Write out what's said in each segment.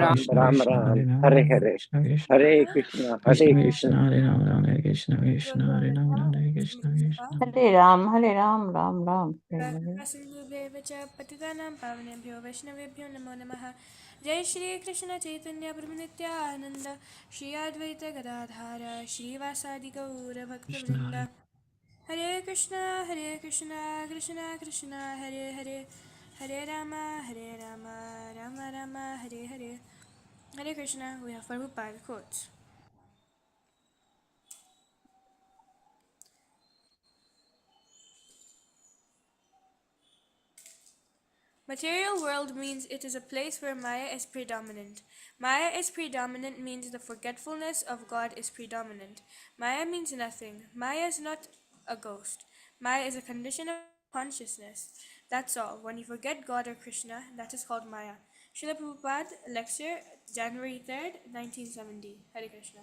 Ram. Krishna Ram Krishna Ram. Hare Ram Hare Ram Hare. Krishna Krishna Hare Huh? Krishna. Krishna Hare Krishna Krishna. Hare Ram Ram Hare Krishna Krishna Hare Ram Ram Hare Krishna Krishna Hare Ram, Hare Ram, Ram Ram. सिन्धुभ्येव च पतितानां पावनेभ्यो वैष्णवेभ्यो नमो नमः। जय श्री कृष्ण चैतन्य प्रभु नित्यानंद, श्री अद्वैत गदाधार श्रीवासादि गौर Krishna भक्तवृंद। Hare Hare Krishna Krishna Krishna Hare Hare, Hare Ram Ram Ram Hare Hare. Hare Krishna, we have Prabhupada quotes. Material world means it is a place where Maya is predominant. Maya is predominant means the forgetfulness of God is predominant. Maya means nothing. Maya is not a ghost. Maya is a condition of consciousness. That's all. When you forget God or Krishna, that is called Maya. Srila Prabhupada, lecture, January 3rd, 1970. Hare Krishna.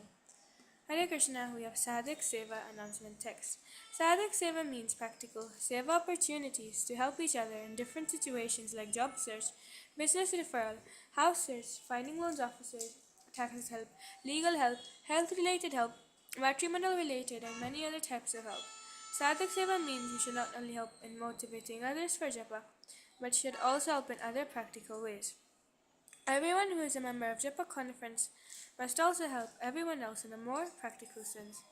Hare Krishna, we have Sadhak Seva announcement text. Sadhak Seva means practical Seva opportunities to help each other in different situations like job search, business referral, house search, finding loans officers, tax help, legal help, health related help, matrimonial related, and many other types of help. Sadhak Seva means you should not only help in motivating others for japa, but should also help in other practical ways. Everyone who is a member of Japa Conference must also help everyone else in a more practical sense.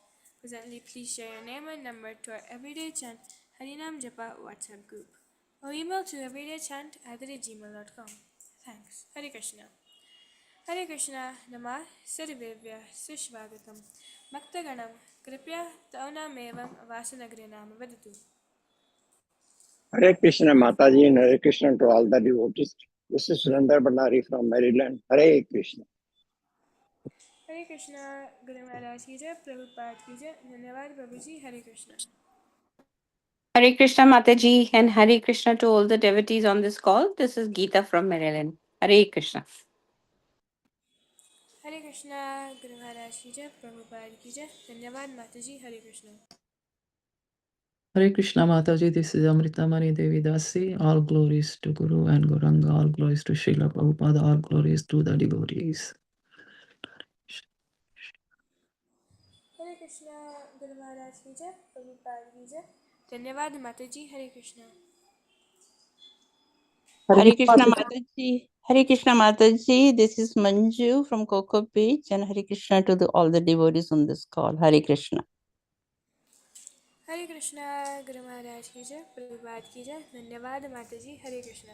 Presently, please share your name and number to our Everyday Chant Harinam Japa WhatsApp group or email to everydaychant@gmail.com. Thanks. Hare Krishna. Hare Krishna. Namah Sarvevya Sushvagatam. Bhaktaganam Kripya Taunamevam Vasanagrinam Vadatu. Hare Krishna Mataji and Hare Krishna to all the devotees. This is Surendra Bhandari from Maryland. Hare Krishna. Hare Krishna. Guru Maharaj ki jai, Prabhupada ki jai. Dhanyavad Prabhuji. Hare Krishna. Hare Krishna Mataji and Hare Krishna to all the devotees on this call. This is Geeta from Maryland. Hare Krishna. Hare Krishna, Guru Maharaj ki jai, Prabhupada ki jai. Dhanyavad Mataji. Hare Krishna. Hare Krishna Mataji, this is Amritamani Devi Dasi. All glories to Guru and Gauranga, all glories to Srila Prabhupada, all glories to the devotees. Hare Krishna, Guru Maharaj ki jai, Prabhupada ki jai. Dhanyavad Mataji. Hare Krishna. Hare Krishna Mataji. Hare Krishna Mataji. This is Manju from Coco Beach and Hare Krishna to all the devotees on this call. Hare Krishna. Hare Krishna, Guru Maharaj ki jai, Prabhupada ki jai. Dhanyavad Mataji. Hare Krishna.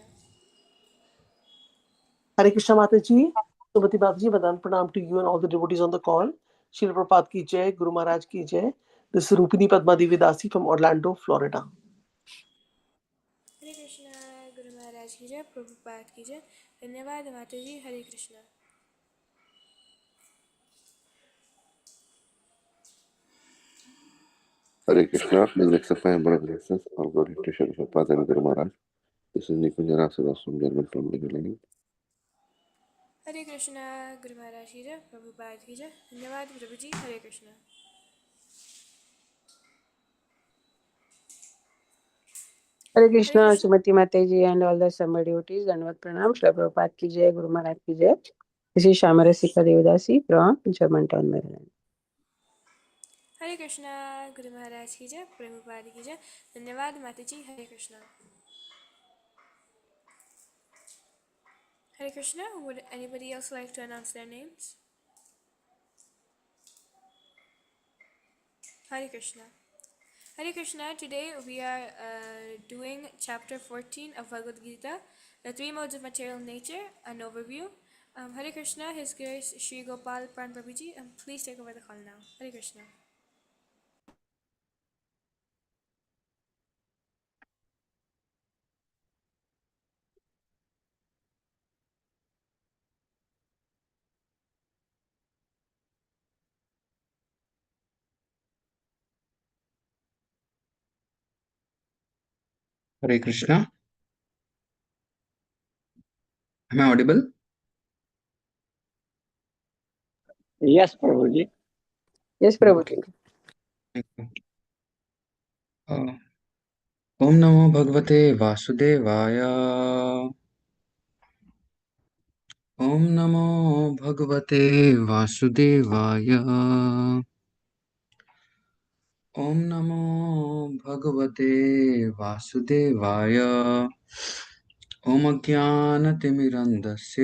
Hare Krishna Mataji, Subhati Mataji, Vadan Pranam to you and all the devotees on the call. Srila Prabhupada ki jai, Guru Maharaj ki jai. This is Rupini Padma Devi Dasi from Orlando, Florida. Hare Krishna, Guru Maharaj ki jai, Prabhupada ki jai. Dhanyavad Mataji. Hare Krishna. Hare Krishna, please accept my humble obeisances. All glory to Srila Prabhupada and Guru Maharaj. This is Nikunjana Sudas from German from Maryland. Hare Krishna, Guru Maharaj ki jai, Prabhupada ki jai. Dhanyavad Prabhuji. Hare Krishna. Hare Hare Krishna, Krishna. Sumati Mataji and all the summer devotees. Dandavat Pranam, Srila Prabhupada ki jai, Guru Maharaj ki jai. This is Shamarasika Devidasi from Germantown, Maryland. Hare Krishna, Guru Maharaj ki jai, Prabhupada ki jai. Dhanyavad Mataji. Hare Krishna. Hare Krishna. Would anybody else like to announce their names? Hare Krishna. Hare Krishna. Today we are doing chapter 14 of Bhagavad Gita, the three modes of material nature, an overview. Hare Krishna, His Grace Shri Gopal Pran Prabhuji, please take over the call now. Hare Krishna. Hare Krishna. Am I audible? Yes, Prabhuji. Yes, Prabhuji. Thank you. Om Namo Bhagavate Vasudevaya. ॐ नमो भगवते वासुदेवाय। ॐ नमो भगवते वासुदेवाय। ॐ अज्ञानतिमिरन्धस्य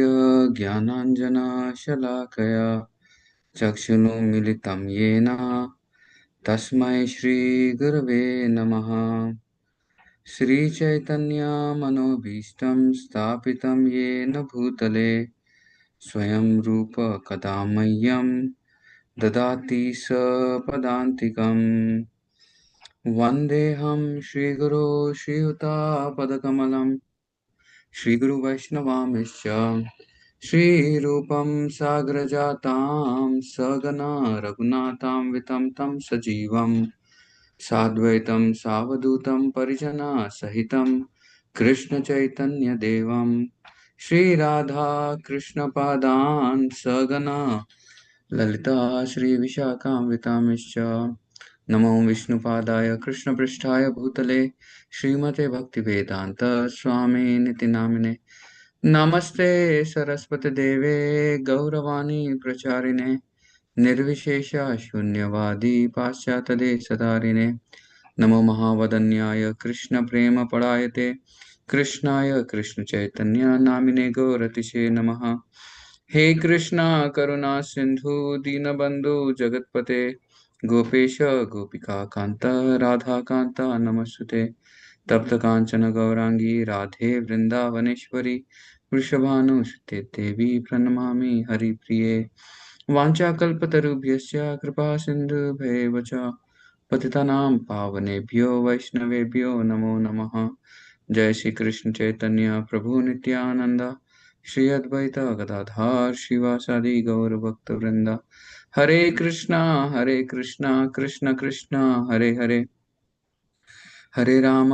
ज्ञानाञ्जनशलाकया चक्षुरुन्मिलितं येन तस्मै श्रीगुरवे नमः। श्रीचैतन्यमनोभीष्टं स्थापितं येन भूतले स्वयं रूप कदा मह्यं ददाति स पदान्तिकम्। वन्देऽहं श्रीगुरो श्रीयुतापदकमलं श्रीगुरुवैष्णवांश्च श्रीरूपं साग्रजातां सगना रघुनाथां वितं तं सजीवं साद्वैतं सावधूतं परिजनसहितं कृष्णचैतन्यदेवं श्रीराधा कृष्णपादान् सगना ललिता श्रीविशाखान्वितांश्च नमो विष्णुपादाय कृष्णपृष्ठाय भूतले श्रीमते भक्तिवेदान्त स्वामिनिति नामिने नमस्ते सरस्वती देवे गौरवाणी प्रचारिणे निर्विशेष शून्यवादी पाश्चात्यदेशधारिणे नमो महावदन्याय कृष्ण प्रेम परायते कृष्णाय कृष्ण चैतन्य नामिने गौरतिशे नमः। हे कृष्णा करुणा सिंधु दीनबंधु जगतपते गोपेश गोपिका कांत राधा कांत नमस्ते। तप्त कांचन गौरांगी राधे वृंदावनेश्वरी वृषभानुसुते देवी प्रणमामि हरिप्रिये। वाञ्छाकल्पतरुभ्यश्च कृपा सिन्धुभ्येव च पतितानां पावनेभ्यो वैष्णवेभ्यो नमो नमः। जय श्री कृष्ण चैतन्य प्रभु नित्यानंद श्री अद्वैत गदाधर शिवासादि गौर भक्त वृंदा। हरे कृष्णा कृष्ण कृष्ण हरे हरे हरे राम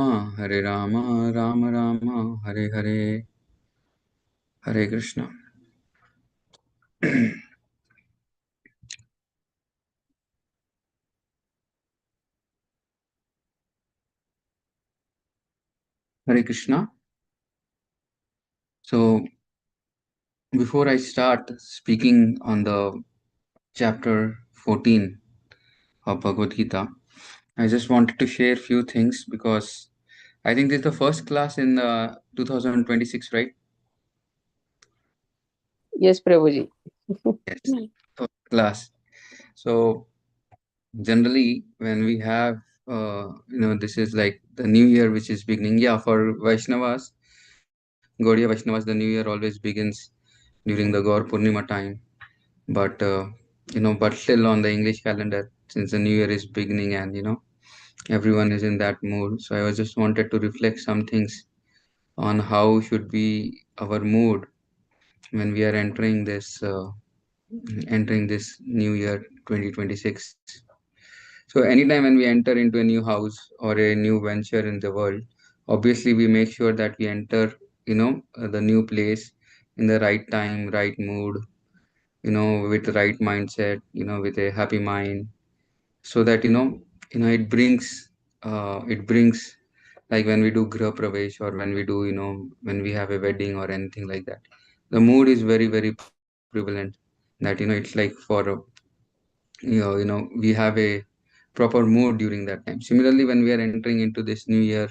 राम राम हरे हरे। हरे Krishna. Hare Krishna. So before I start speaking on the chapter 14 of Bhagavad Gita, I just wanted to share a few things because I think this is the first class in 2026, right? Yes, Prabhuji. Yes, first class. So generally, when we have, this is like the new year which is beginning. Yeah, for Vaishnavas, Gaudiya Vaishnavas, the new year always begins during the Gaur Purnima time. But but still on the English calendar, since the new year is beginning and everyone is in that mood. So I was just wanted to reflect some things on how should be our mood when we are entering this new year 2026. So anytime when we enter into a new house or a new venture in the world, obviously we make sure that we enter the new place in the right time, right mood, with the right mindset, with a happy mind, so that it brings like when we do griha pravesh or when we do when we have a wedding or anything like that, the mood is very very prevalent, that it's like for we have a proper mood during that time. Similarly, when we are entering into this new year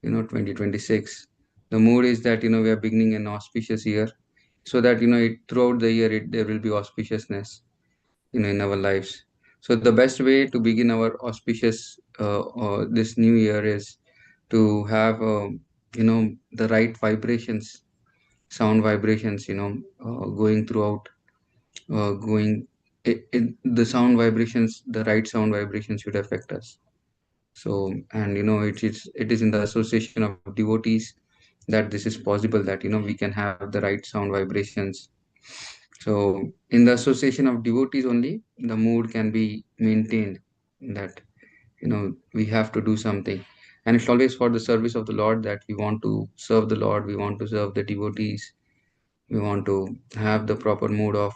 2026, the mood is that we are beginning an auspicious year, so that throughout the year there will be auspiciousness in our lives. So the best way to begin our auspicious this new year is to have the right vibrations, sound vibrations, going throughout, going the sound vibrations, the right sound vibrations should affect us. So, and it is in the association of devotees that this is possible, that we can have the right sound vibrations. So in the association of devotees only, the mood can be maintained, that we have to do something, and it's always for the service of the Lord, that we want to serve the Lord, we want to serve the devotees, we want to have the proper mood of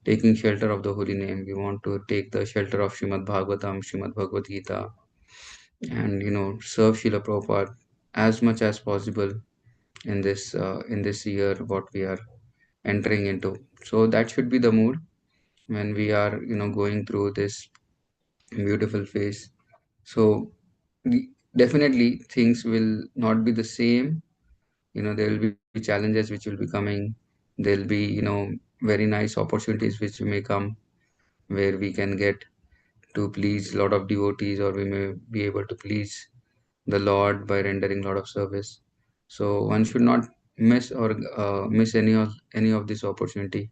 taking shelter of the holy name, we want to take the shelter of Srimad Bhagavatam, Srimad Bhagavad Gita, and serve Srila Prabhupada as much as possible in this year what we are entering into. So that should be the mood when we are, going through this beautiful phase. So definitely things will not be the same. There will be challenges which will be coming. There'll be, very nice opportunities which may come, where we can get to please a lot of devotees, or we may be able to please the Lord by rendering a lot of service. So one should not miss any of this opportunity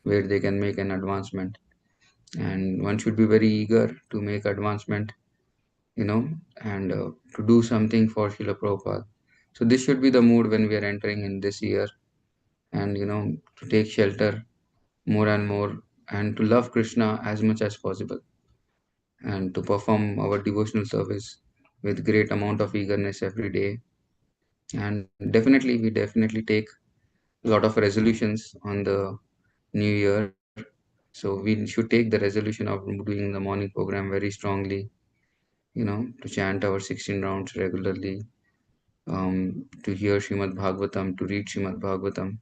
where they can make an advancement, and one should be very eager to make advancement, and to do something for Srila Prabhupada. So this should be the mood when we are entering in this year, and to take shelter more and more, and to love Krishna as much as possible, and to perform our devotional service with great amount of eagerness every day. And definitely, we definitely take a lot of resolutions on the new year. So we should take the resolution of doing the morning program very strongly, to chant our 16 rounds regularly, to hear Srimad Bhagavatam, to read Srimad Bhagavatam.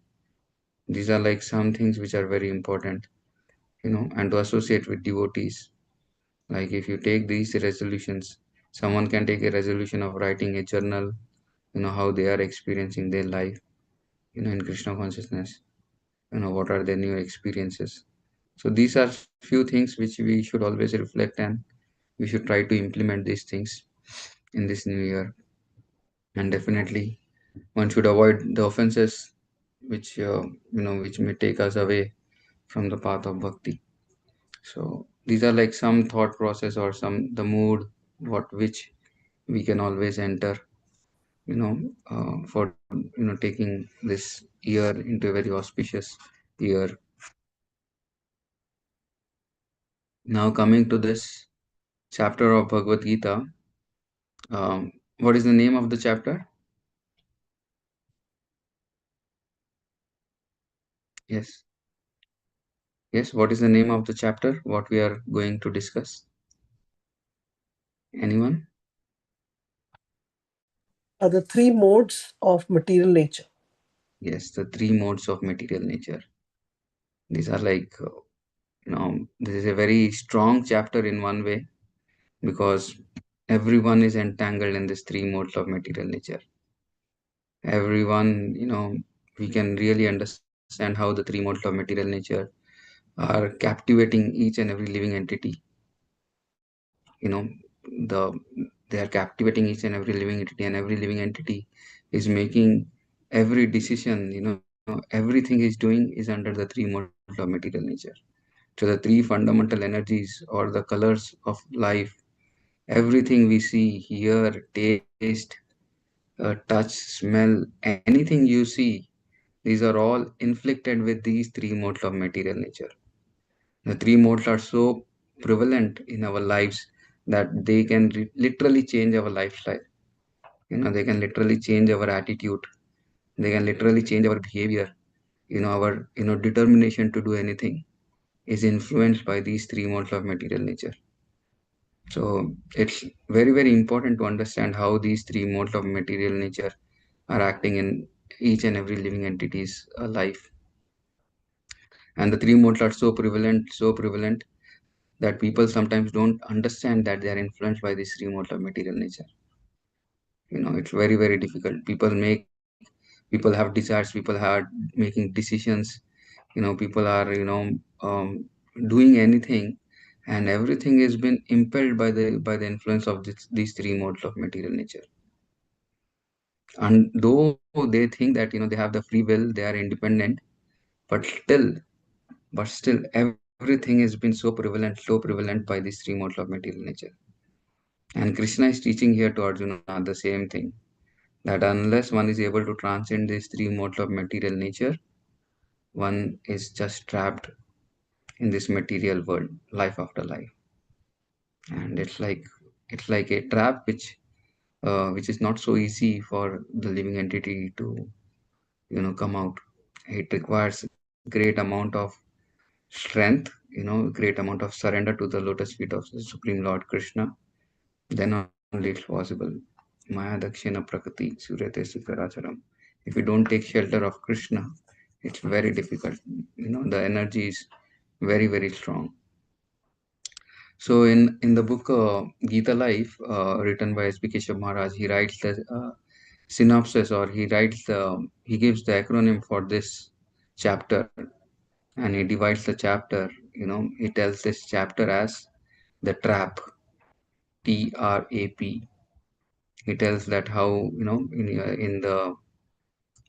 These are like some things which are very important, and to associate with devotees. Like if you take these resolutions, someone can take a resolution of writing a journal, how they are experiencing their life, in Krishna consciousness, what are their new experiences. So these are few things which we should always reflect, and we should try to implement these things in this new year. And definitely one should avoid the offenses which which may take us away from the path of bhakti. So these are like some thought process, or some the mood what which we can always enter, for taking this year into a very auspicious year. Now coming to this chapter of Bhagavad Gita, what is the name of the chapter? Yes. Yes, what is the name of the chapter? What we are going to discuss? Anyone? Are the three modes of material nature. Yes, the three modes of material nature. These are like, this is a very strong chapter in one way, because everyone is entangled in this three modes of material nature. Everyone, we can really understand how the three modes of material nature are captivating each and every living entity. The they are captivating each and every living entity, and every living entity is making every decision. Everything is doing is under the three modes of material nature. So the three fundamental energies, or the colors of life, everything we see, hear, taste, touch, smell, anything you see, these are all inflicted with these three modes of material nature. The three modes are so prevalent in our lives that they can literally change our lifestyle. They can literally change our attitude. They can literally change our behavior. Our determination to do anything is influenced by these three modes of material nature. So it's very, very important to understand how these three modes of material nature are acting in each and every living entity's life. And the three modes are so prevalent that people sometimes don't understand that they are influenced by this three modes of material nature. It's very, very difficult. People have desires, people are making decisions, people are, doing anything, and everything has been impelled by the influence of these three modes of material nature. And though they think that they have the free will, they are independent, but still everything has been so prevalent by these three modes of material nature. And Krishna is teaching here to Arjuna the same thing, that unless one is able to transcend these three modes of material nature, one is just trapped in this material world, life after life. And it's like a trap which is not so easy for the living entity to come out. It requires great amount of strength, great amount of surrender to the lotus feet of the Supreme Lord Krishna. Then only it's possible. Maya Dakshina Prakriti Suryate Sukaracharam. If you don't take shelter of Krishna, It's very difficult. The energy is very, very strong. So in the book Gita Life, written by S.B. Keshav Maharaj, he writes the synopsis, or he gives the acronym for this chapter, and he divides the chapter. He tells this chapter as the trap, TRAP. He tells that how, in the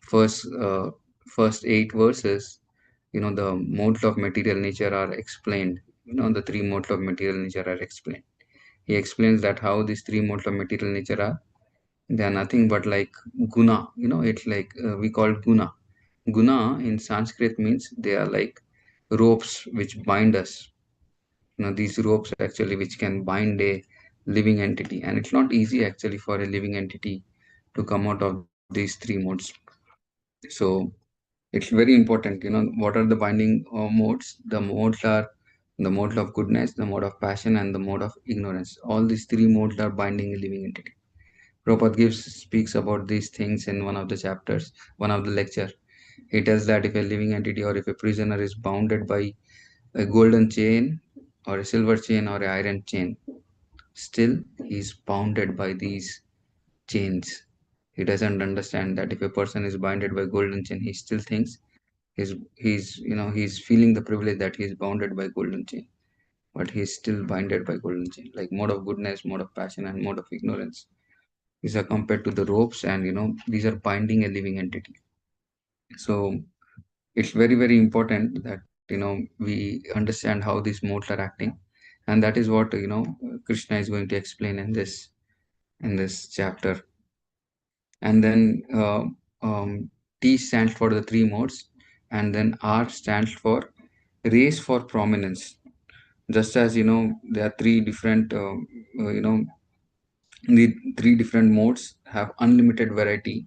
first first 8 verses, the modes of material nature are explained. The three modes of material nature are explained. He explains that how these three modes of material nature are, they are nothing but like guna. It's like we call guna. Guna in Sanskrit means they are like ropes which bind us. These ropes actually which can bind a living entity, and it's not easy actually for a living entity to come out of these three modes. So it's very important. What are the binding modes? The modes are the mode of goodness, the mode of passion, and the mode of ignorance. All these three modes are binding a living entity. Prabhupada speaks about these things in one of the chapters, one of the lecture. He tells that if a living entity or if a prisoner is bounded by a golden chain or a silver chain or a iron chain, still he is bounded by these chains. He doesn't understand that if a person is bounded by golden chain, he still thinks he's feeling the privilege that he is bounded by golden chain, but he is still bounded by golden chain. Like mode of goodness, mode of passion, and mode of ignorance. These are compared to the ropes, and these are binding a living entity. So it's very, very important that we understand how these modes are acting, and that is what Krishna is going to explain in this chapter. And then T stands for the three modes, and then R stands for race for prominence. Just as there are three different the three different modes have unlimited variety,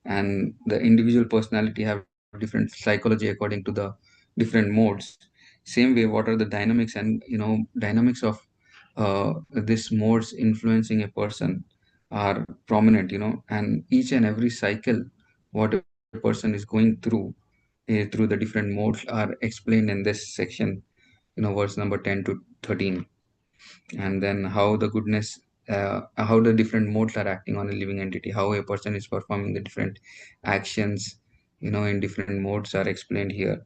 and the individual personality have different psychology according to the different modes. Same way, what are the dynamics and dynamics of this modes influencing a person are prominent, and each and every cycle what a person is going through the different modes are explained in this section, verse number 10 to 13. And then how the different modes are acting on a living entity, how a person is performing the different actions in different modes are explained here.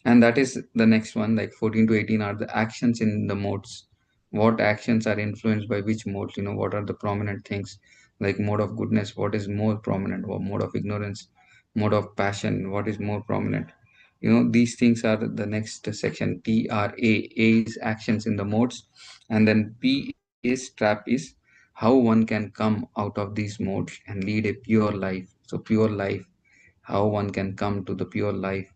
And that is the next one, like 14 to 18 are the actions in the modes. What actions are influenced by which modes? What are the prominent things? Like mode of goodness, what is more prominent? Or mode of ignorance, mode of passion, what is more prominent? These things are the next section. TRA. A is actions in the modes, and then P is trap is how one can come out of these modes and lead a pure life. So pure life, how one can come to the pure life,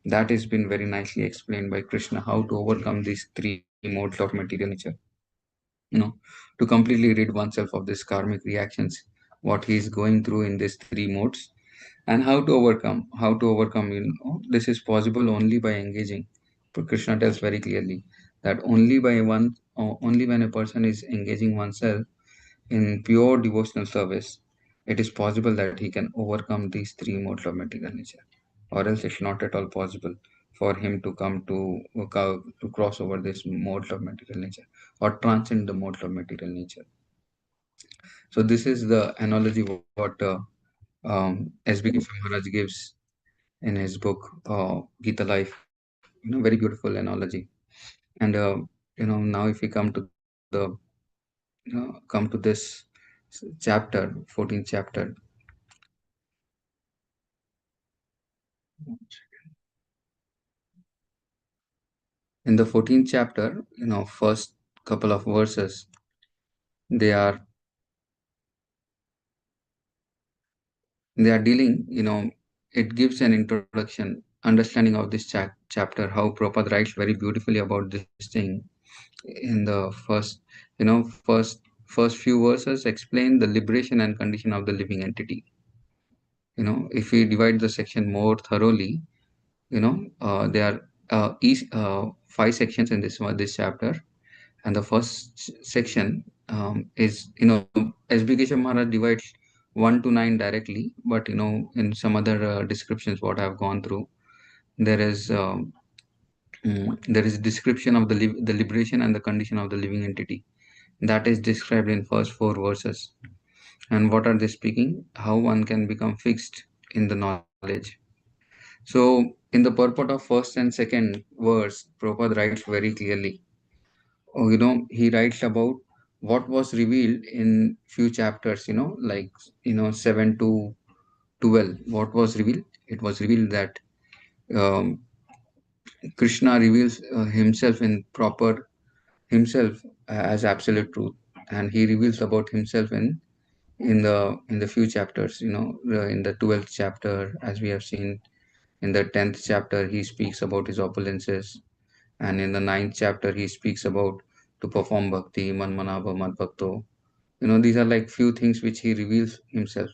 that has been very nicely explained by Krishna, how to overcome these three modes of material nature, you know, to completely rid oneself of these karmic reactions, what he is going through in these three modes, and how to overcome. This is possible only by engaging. But Krishna tells very clearly that only when a person is engaging oneself in pure devotional service, it is possible that he can overcome these three modes of material nature, or else it's not at all possible for him to come to cross over this modes of material nature or transcend the modes of material nature. So this is the analogy what S.B. Maharaj gives in his book Gita Life. Very beautiful analogy. And now if we come to this chapter, 14th chapter. In the 14th chapter, first couple of verses, they are dealing, it gives an introduction, understanding of this chapter, how Prabhupada writes very beautifully about this thing. In the first few verses explain the liberation and condition of the living entity. If we divide the section more thoroughly, there are 5 sections in this chapter. And the first section is, S.B. Keshav Maharaj divides 1 to 9 directly, but in some other descriptions what I've gone through, there is there is a description of the liberation and the condition of the living entity that is described in first four verses. And what are they speaking? How one can become fixed in the knowledge. So in the purport of first and second verse, Prabhupada writes very clearly. He writes about what was revealed in few chapters, like 7 to 12. What was revealed? It was revealed that um, Krishna reveals himself in proper himself as absolute truth, and he reveals about himself in the few chapters. In the 12th chapter, as we have seen, in the 10th chapter, he speaks about his opulences, and in the 9th chapter, he speaks about to perform bhakti, man manava mad bhakto. These are like few things which he reveals himself.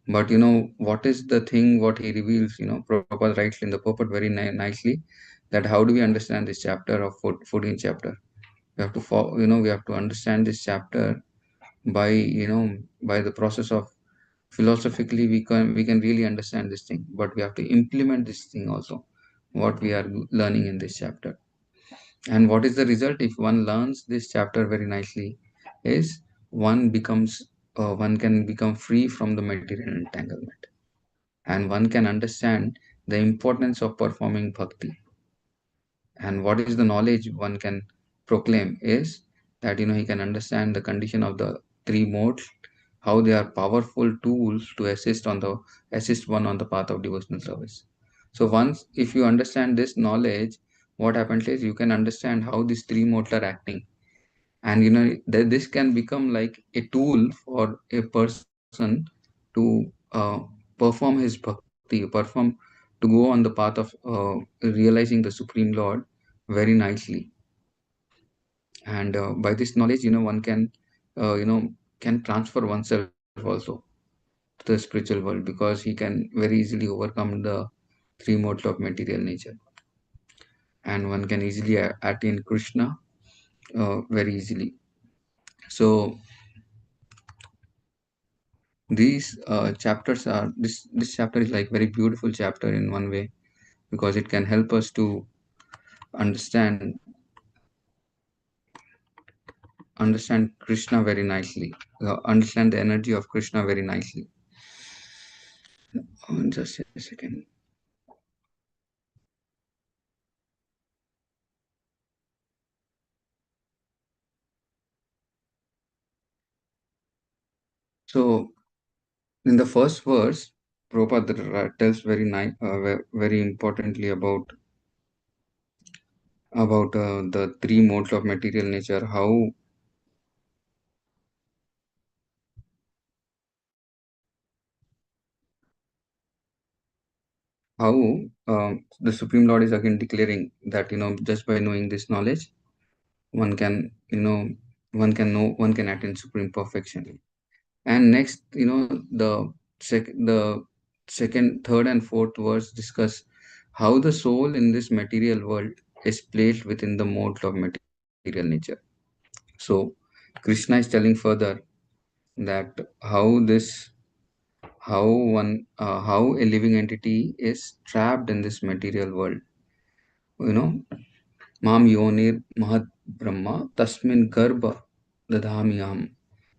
But what is the thing what he reveals? Prabhupada writes in the purport very nicely that how do we understand this chapter of 14th chapter? We have to we have to understand this chapter by by the process of philosophically we can really understand this thing, but we have to implement this thing also, what we are learning in this chapter. And what is the result if one learns this chapter very nicely is one can become free from the material entanglement, and one can understand the importance of performing bhakti. And what is the knowledge one can proclaim is that he can understand the condition of the three modes, how they are powerful tools to assist one on the path of devotional service. So once if you understand this knowledge, what happens is you can understand how these three modes are acting, and this can become like a tool for a person to perform his bhakti, perform to go on the path of realizing the Supreme Lord very nicely. And by this knowledge, one can can transfer oneself also to the spiritual world, because he can very easily overcome the three modes of material nature, and one can easily attain Krishna very easily. So these chapters are this chapter is like very beautiful chapter in one way, because it can help us to understand understand Krishna very nicely, understand the energy of Krishna very nicely. Just a second. So in the first verse, Prabhupada tells very nice, very importantly about the three modes of material nature, how the Supreme Lord is again declaring that just by knowing this knowledge, one can one can attain supreme perfection. And next, the second, third, and fourth verse discuss how the soul in this material world is placed within the modes of material nature. So Krishna is telling further that how a living entity is trapped in this material world. You know, Mam yonir mahad brahma tasmin garbha dadhamyam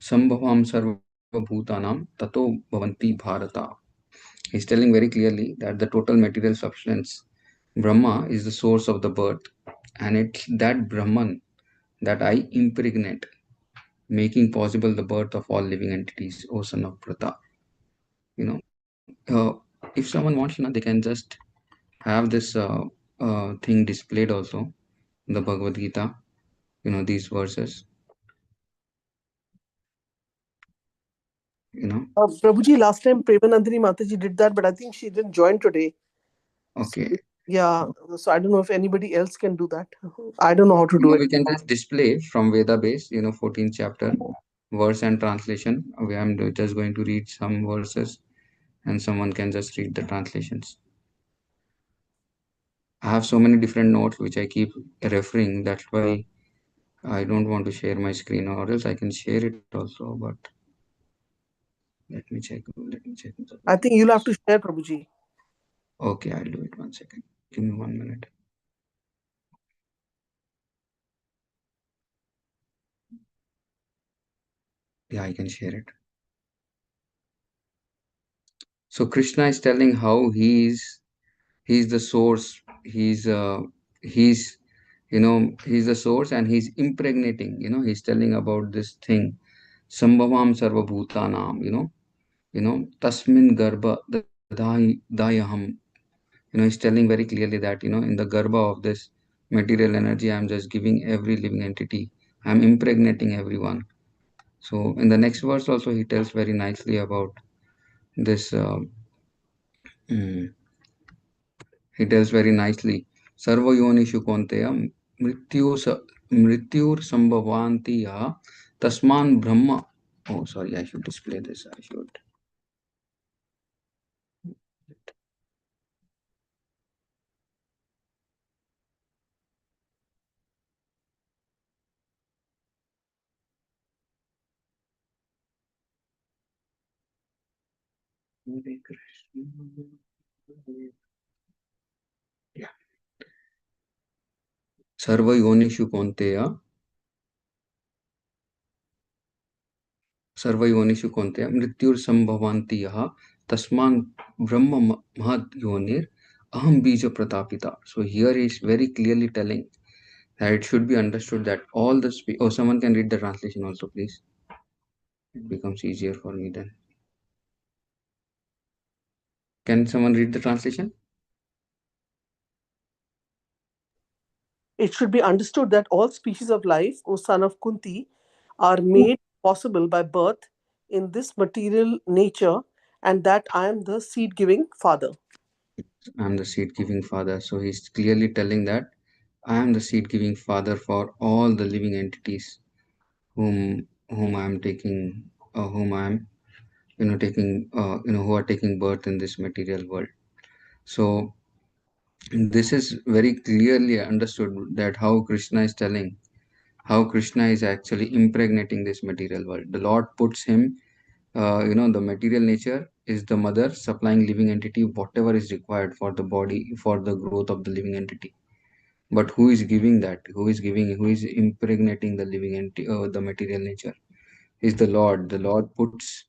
sambhavam sarvabhutanam tato bhavanti bharata. He's telling very clearly that the total material substance, Brahma, is the source of the birth, and it's that Brahman that I impregnate, making possible the birth of all living entities, O son of Pratap. You know, if someone wants, they can just have this thing displayed also in the Bhagavad Gita. These verses. Prabhuji, last time Premanandini Mataji did that, but I think she didn't join today. Okay. Yeah, so I don't know if anybody else can do that. I don't know how to do it. We can just display from Veda base, 14th chapter, verse and translation. I'm just going to read some verses, and someone can just read the translations. I have so many different notes which I keep referring. That's why I don't want to share my screen, or else I can share it also. But let me check. I think you'll have to share, Prabhuji. Okay, I'll do it 1 second. Give me 1 minute. Yeah, I can share it. So Krishna is telling how he's the source. He's he's the source, and he's impregnating. He's telling about this thing. Sambhavam sarva bhutanam. Tasmin garbha dayaham. He's telling very clearly that in the garbha of this material energy, I'm just giving every living entity. I'm impregnating everyone. So in the next verse also he tells very nicely about this. Mm, he tells very nicely, Sarva yonishu konteya mrityur sambhavanti ya tasman brahma. Oh, sorry, I should display this. I should. Hare Krishna. Yeah. Sarva yonishu konteya सर्वयोनिषु कौन्तेय मृत्युर्संभवन्ति यः तस्मान् ब्रह्म महद् योनिर् aham bija pratapita. So here is very clearly telling that it should be understood that all the someone can read the translation also, please. It becomes easier for me then. Can someone read the translation? It should be understood that all species of life, O son of Kunti, are made possible by birth in this material nature, and that I am the seed giving father. I am the seed giving father. So he's clearly telling that I am the seed giving father for all the living entities whom I am taking, whom I am taking who are taking birth in this material world. So this is very clearly understood that how Krishna is telling how Krishna is actually impregnating this material world. The Lord puts him, the material nature is the mother supplying living entity whatever is required for the body, for the growth of the living entity. But who is giving that? Who is impregnating the living entity, the material nature? Is the Lord. The Lord puts,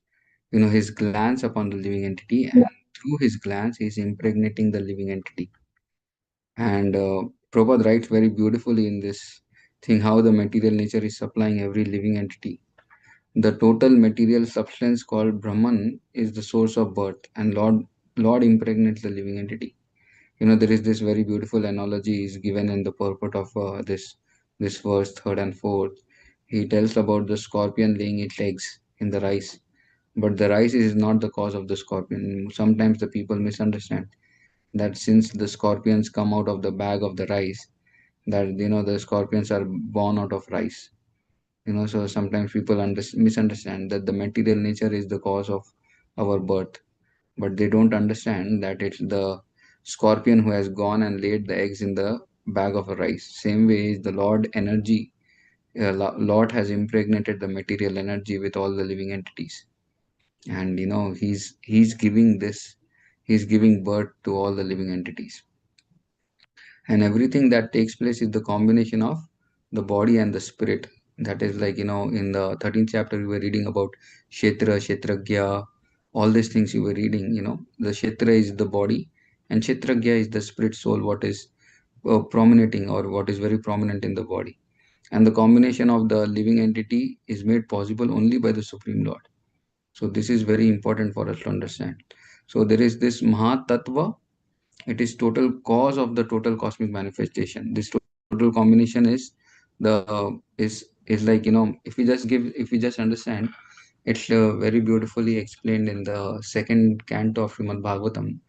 his glance upon the living entity, and through his glance, he is impregnating the living entity. And Prabhupada writes very beautifully in this thing how the material nature is supplying every living entity. The total material substance called Brahman is the source of birth, and Lord impregnates the living entity. There is this very beautiful analogy is given in the purport of this verse, third and fourth. He tells about the scorpion laying its eggs in the rice, but the rice is not the cause of the scorpion. Sometimes the people misunderstand that since the scorpions come out of the bag of the rice, that the scorpions are born out of rice. So sometimes people misunderstand that the material nature is the cause of our birth, but they don't understand that it's the scorpion who has gone and laid the eggs in the bag of a rice. Same way is the Lord energy. Lord has impregnated the material energy with all the living entities, and he's giving birth to all the living entities, and everything that takes place is the combination of the body and the spirit. That is like in the 13th chapter we were reading about kshetragya, all these things you were reading. The kshetra is the body and kshetragya is the spirit soul, what is prominating or what is very prominent in the body, and the combination of the living entity is made possible only by the Supreme Lord. So this is very important for us to understand. So there is this Mahat Tattva. It is total cause of the total cosmic manifestation. This total combination is is like if we just understand, it's very beautifully explained in the second canto of Srimad Bhagavatam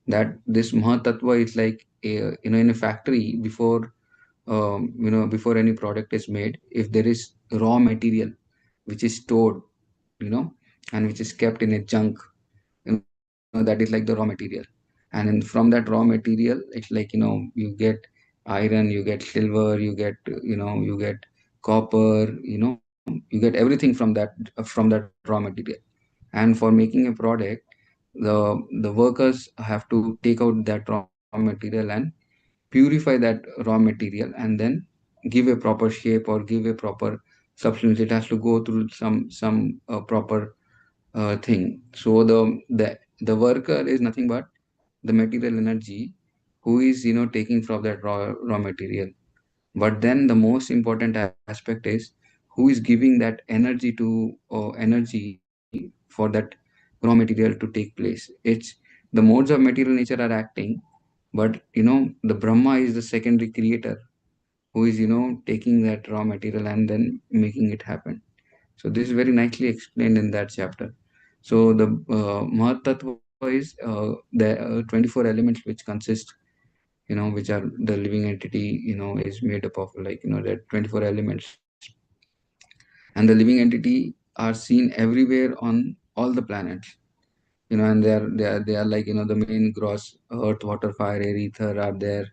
that this Mahatattva is like in a factory before before any product is made. If there is raw material which is stored, and which is kept in a junk, that is like the raw material. And from that raw material, it's like you get iron, you get silver, you get copper, you get everything from that raw material. And for making a product, the workers have to take out that raw material and purify that raw material and then give a proper shape or give a proper substance. It has to go through some proper thing. So the worker is nothing but the material energy who is taking from that raw material. But then the most important aspect is who is giving that energy energy for that raw material to take place. It's the modes of material nature are acting, but the Brahma is the secondary creator who is taking that raw material and then making it happen. So this is very nicely explained in that chapter. So the Mahat Tattva is the 24 elements which consist, which are the living entity, is made up of, like, the 24 elements. And the living entity are seen everywhere on all the planets, and they are like, the main gross earth, water, fire, air, ether are there,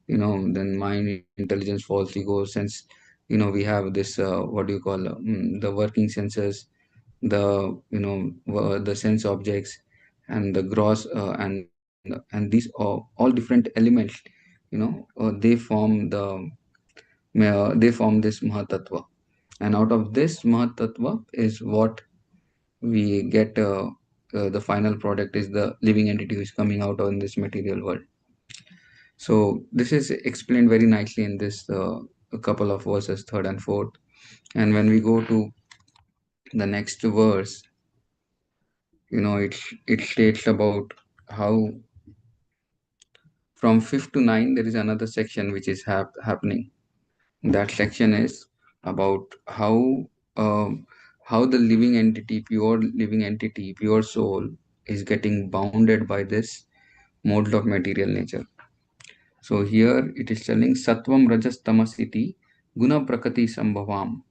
then mind, intelligence, false ego, sense. We have this, what do you call, the working senses, the the sense objects, and the gross, and these all different elements, they form this Mahatattva. And out of this Mahatattva is what we get, the final product is the living entity which is coming out in this material world. So this is explained very nicely in this, a couple of verses, third and fourth. And when we go to the next verse, it states about how from fifth to nine there is another section which is happening. That section is about how the living entity, pure soul, is getting bounded by this mode of material nature. So here it is telling Sattvam Rajas Tamasiti Guna Prakati Sambhavam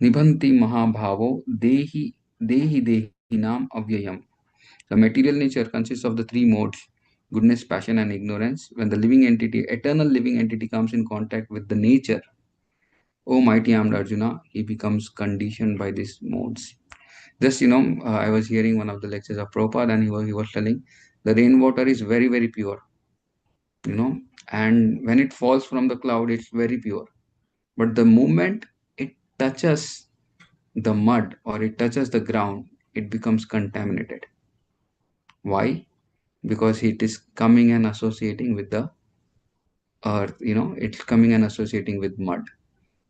Nibhanti Mahabhavo Dehinam Avyayam. The material nature consists of the three modes: goodness, passion, and ignorance. When the living entity, eternal living entity, comes in contact with the nature, O mighty armed Arjuna, he becomes conditioned by these modes. Just, I was hearing one of the lectures of Prabhupada, and he was telling the rainwater is very, very pure, and when it falls from the cloud, it's very pure. But the moment it touches the mud or it touches the ground, it becomes contaminated. Why? Because it is coming and associating with the earth, it's coming and associating with mud.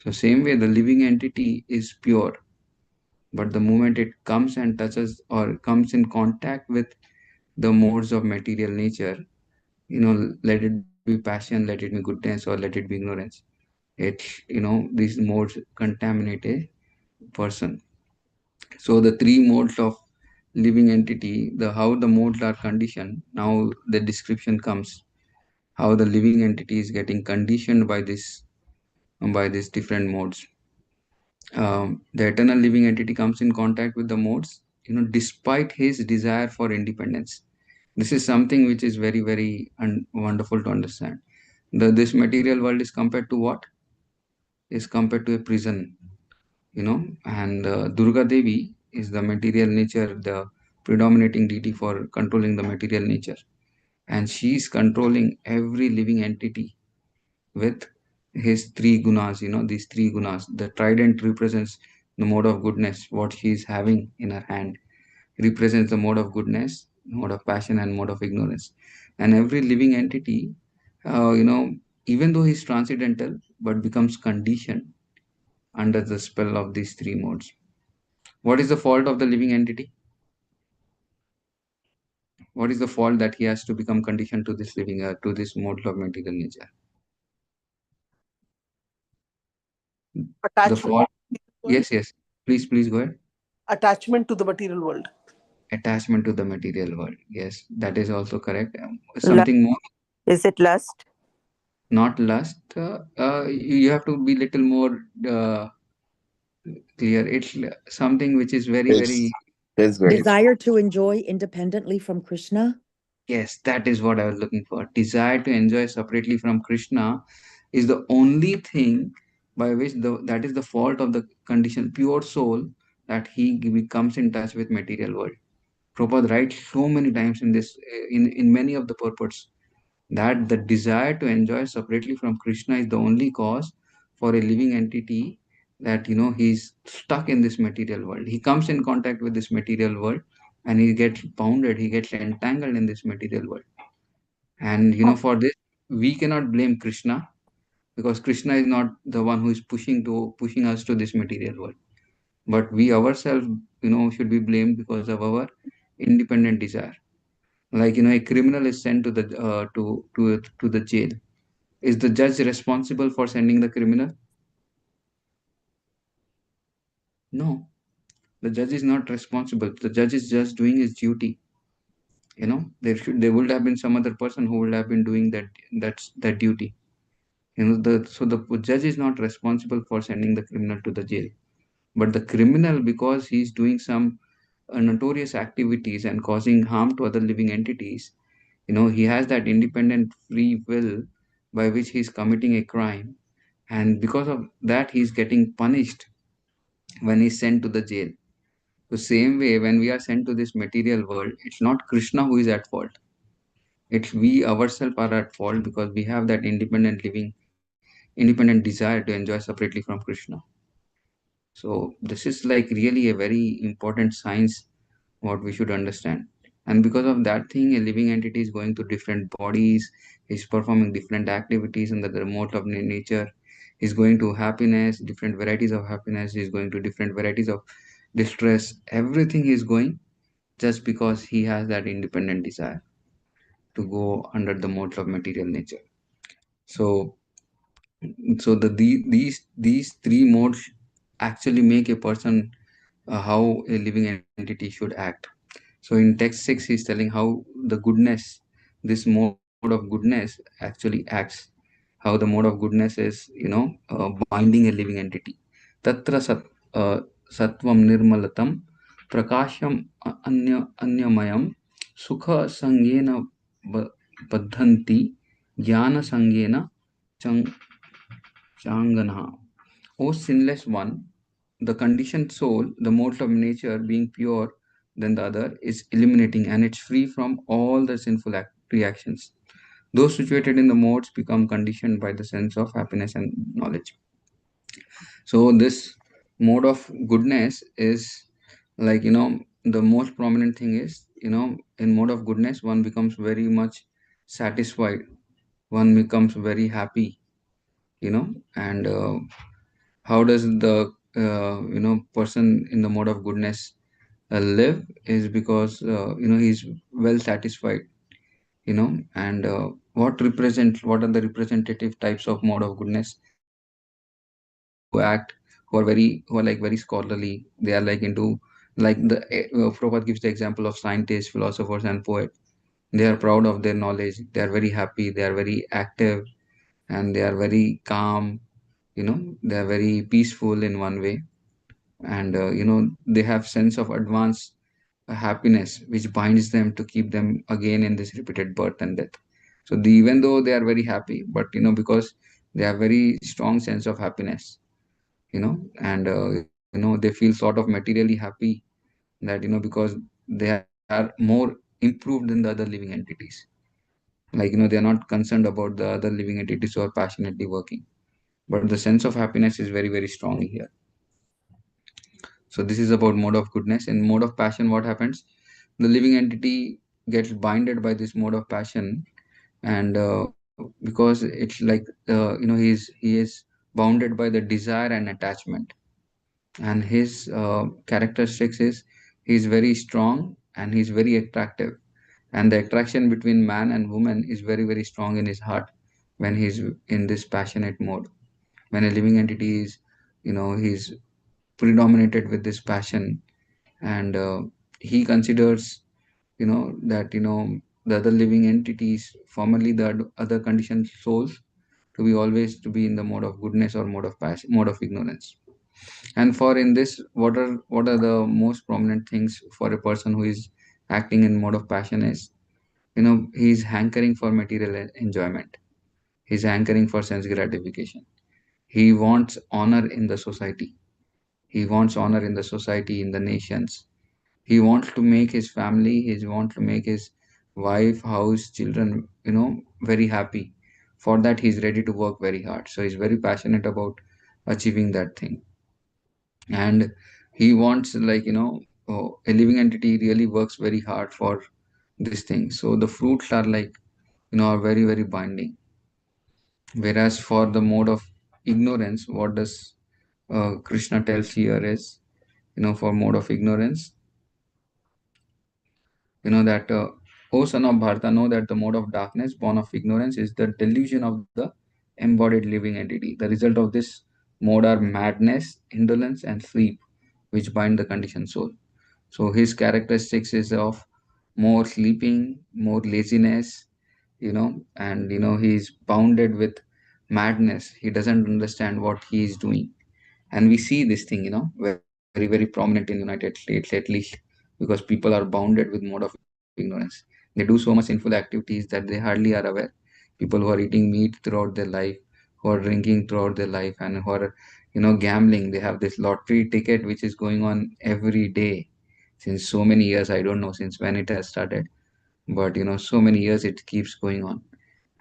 So same way the living entity is pure, but the moment it comes and touches or comes in contact with the modes of material nature, let it be passion, let it be goodness, or let it be ignorance, it's, these modes contaminate a person. So the three modes of living entity, the how the modes are conditioned, now the description comes how the living entity is getting conditioned by these different modes. The eternal living entity comes in contact with the modes, despite his desire for independence. This is something which is very, very wonderful to understand. This material world is compared to what? Is compared to a prison, and Durga Devi is the material nature, the predominating deity for controlling the material nature. And she is controlling every living entity with his three gunas, these three gunas. The trident represents the mode of goodness, what she is having in her hand represents the mode of goodness, mode of passion, and mode of ignorance. And every living entity, even though he's transcendental, but becomes conditioned under the spell of these three modes. What is the fault of the living entity? What is the fault that he has to become conditioned to this to this mode of material nature? The Attachment fault. to the world. Yes. Please go ahead. Attachment to the material world. Attachment to the material world. Yes, that is also correct. Lust. Something more? Is it lust? Not lust. You have to be little more clear. It's something which is very, very. His grace. Desire to enjoy independently from Krishna? Yes, that is what I was looking for. Desire to enjoy separately from Krishna is the only thing by which that is the fault of the conditioned pure soul, that he becomes in touch with material world. Prabhupada writes so many times in this, in many of the purports, that the desire to enjoy separately from Krishna is the only cause for a living entity, that he's stuck in this material world. He comes in contact with this material world, and he gets bounded, he gets entangled in this material world. And for this, we cannot blame Krishna, because Krishna is not the one who is pushing us to this material world. But we ourselves, should be blamed because of our independent desire. Like, a criminal is sent to the to the jail. Is the judge responsible for sending the criminal? No, the judge is not responsible. The judge is just doing his duty. There would have been some other person who would have been doing that duty. The judge is not responsible for sending the criminal to the jail. But the criminal, because he's doing some notorious activities and causing harm to other living entities, he has that independent free will by which he's committing a crime, and because of that he's getting punished when he's sent to the jail. The same way, when we are sent to this material world, it's not Krishna who is at fault. It's we ourselves are at fault, because we have that independent desire to enjoy separately from Krishna. So this is like really a very important science, what we should understand. And because of that thing, a living entity is going to different bodies, is performing different activities in the remote of nature, is going to happiness, different varieties of happiness, is going to different varieties of distress. Everything is going just because he has that independent desire to go under the modes of material nature. So these three modes actually make a person, how a living entity should act. So in text 6, he's telling how the goodness, this mode of goodness actually acts. How the mode of goodness is, binding a living entity. Tatra sattvam nirmalatam prakasham anyamayam sukha sangena baddhanti jnana sangena changana. O sinless one, the conditioned soul, the modes of nature being pure than the other, is eliminating, and it's free from all the sinful reactions. Those situated in the modes become conditioned by the sense of happiness and knowledge. So this mode of goodness is like, the most prominent thing is, in mode of goodness, one becomes very much satisfied, one becomes very happy, and how does the person in the mode of goodness live, is because he's well satisfied, and what are the representative types of mode of goodness? There are people who act, who are like very scholarly. They are like into, like the Prabhupada gives the example of scientists, philosophers, and poets. They are proud of their knowledge, they are very happy, they are very active, and they are very calm, they are very peaceful in one way. And they have sense of advanced happiness which binds them to keep them again in this repeated birth and death. So even though they are very happy, but because they have very strong sense of happiness, and they feel sort of materially happy, that because they are more improved than the other living entities. Like, they are not concerned about the other living entities who are passionately working, but the sense of happiness is very, very strong here. So this is about mode of goodness. In mode of passion, what happens? The living entity gets binded by this mode of passion, and because it's like, he is bounded by the desire and attachment. And his characteristics is, he's very strong and he's very attractive, and the attraction between man and woman is very, very strong in his heart when he's in this passionate mode. When a living entity is, he's predominated with this passion, and he considers, that the other living entities, formerly the other conditioned souls, to be always to be in the mode of goodness or mode of passion, mode of ignorance. And for in this, what are the most prominent things for a person who is acting in mode of passion is, he's hankering for material enjoyment, he's hankering for sense gratification, he wants honor in the society, he wants honor in the society, in the nations. He wants to make his family, he wants to make his wife, house, children, very happy. For that, he's ready to work very hard. So he's very passionate about achieving that thing. And he wants, like, a living entity really works very hard for this thing. So the fruits are like, are very, very binding. Whereas for the mode of ignorance, what does Krishna tells here is, for mode of ignorance, that, O son of Bharata, know that the mode of darkness, born of ignorance, is the delusion of the embodied living entity. The result of this mode are madness, indolence, and sleep, which bind the conditioned soul. So his characteristics is of more sleeping, more laziness, and he's bounded with madness. He doesn't understand what he is doing. And we see this thing, very, very prominent in United States, at least, because people are bounded with mode of ignorance. They do so much sinful activities that they hardly are aware. People who are eating meat throughout their life, who are drinking throughout their life, and who are, gambling. They have this lottery ticket which is going on every day since so many years. I don't know since when it has started, but so many years it keeps going on.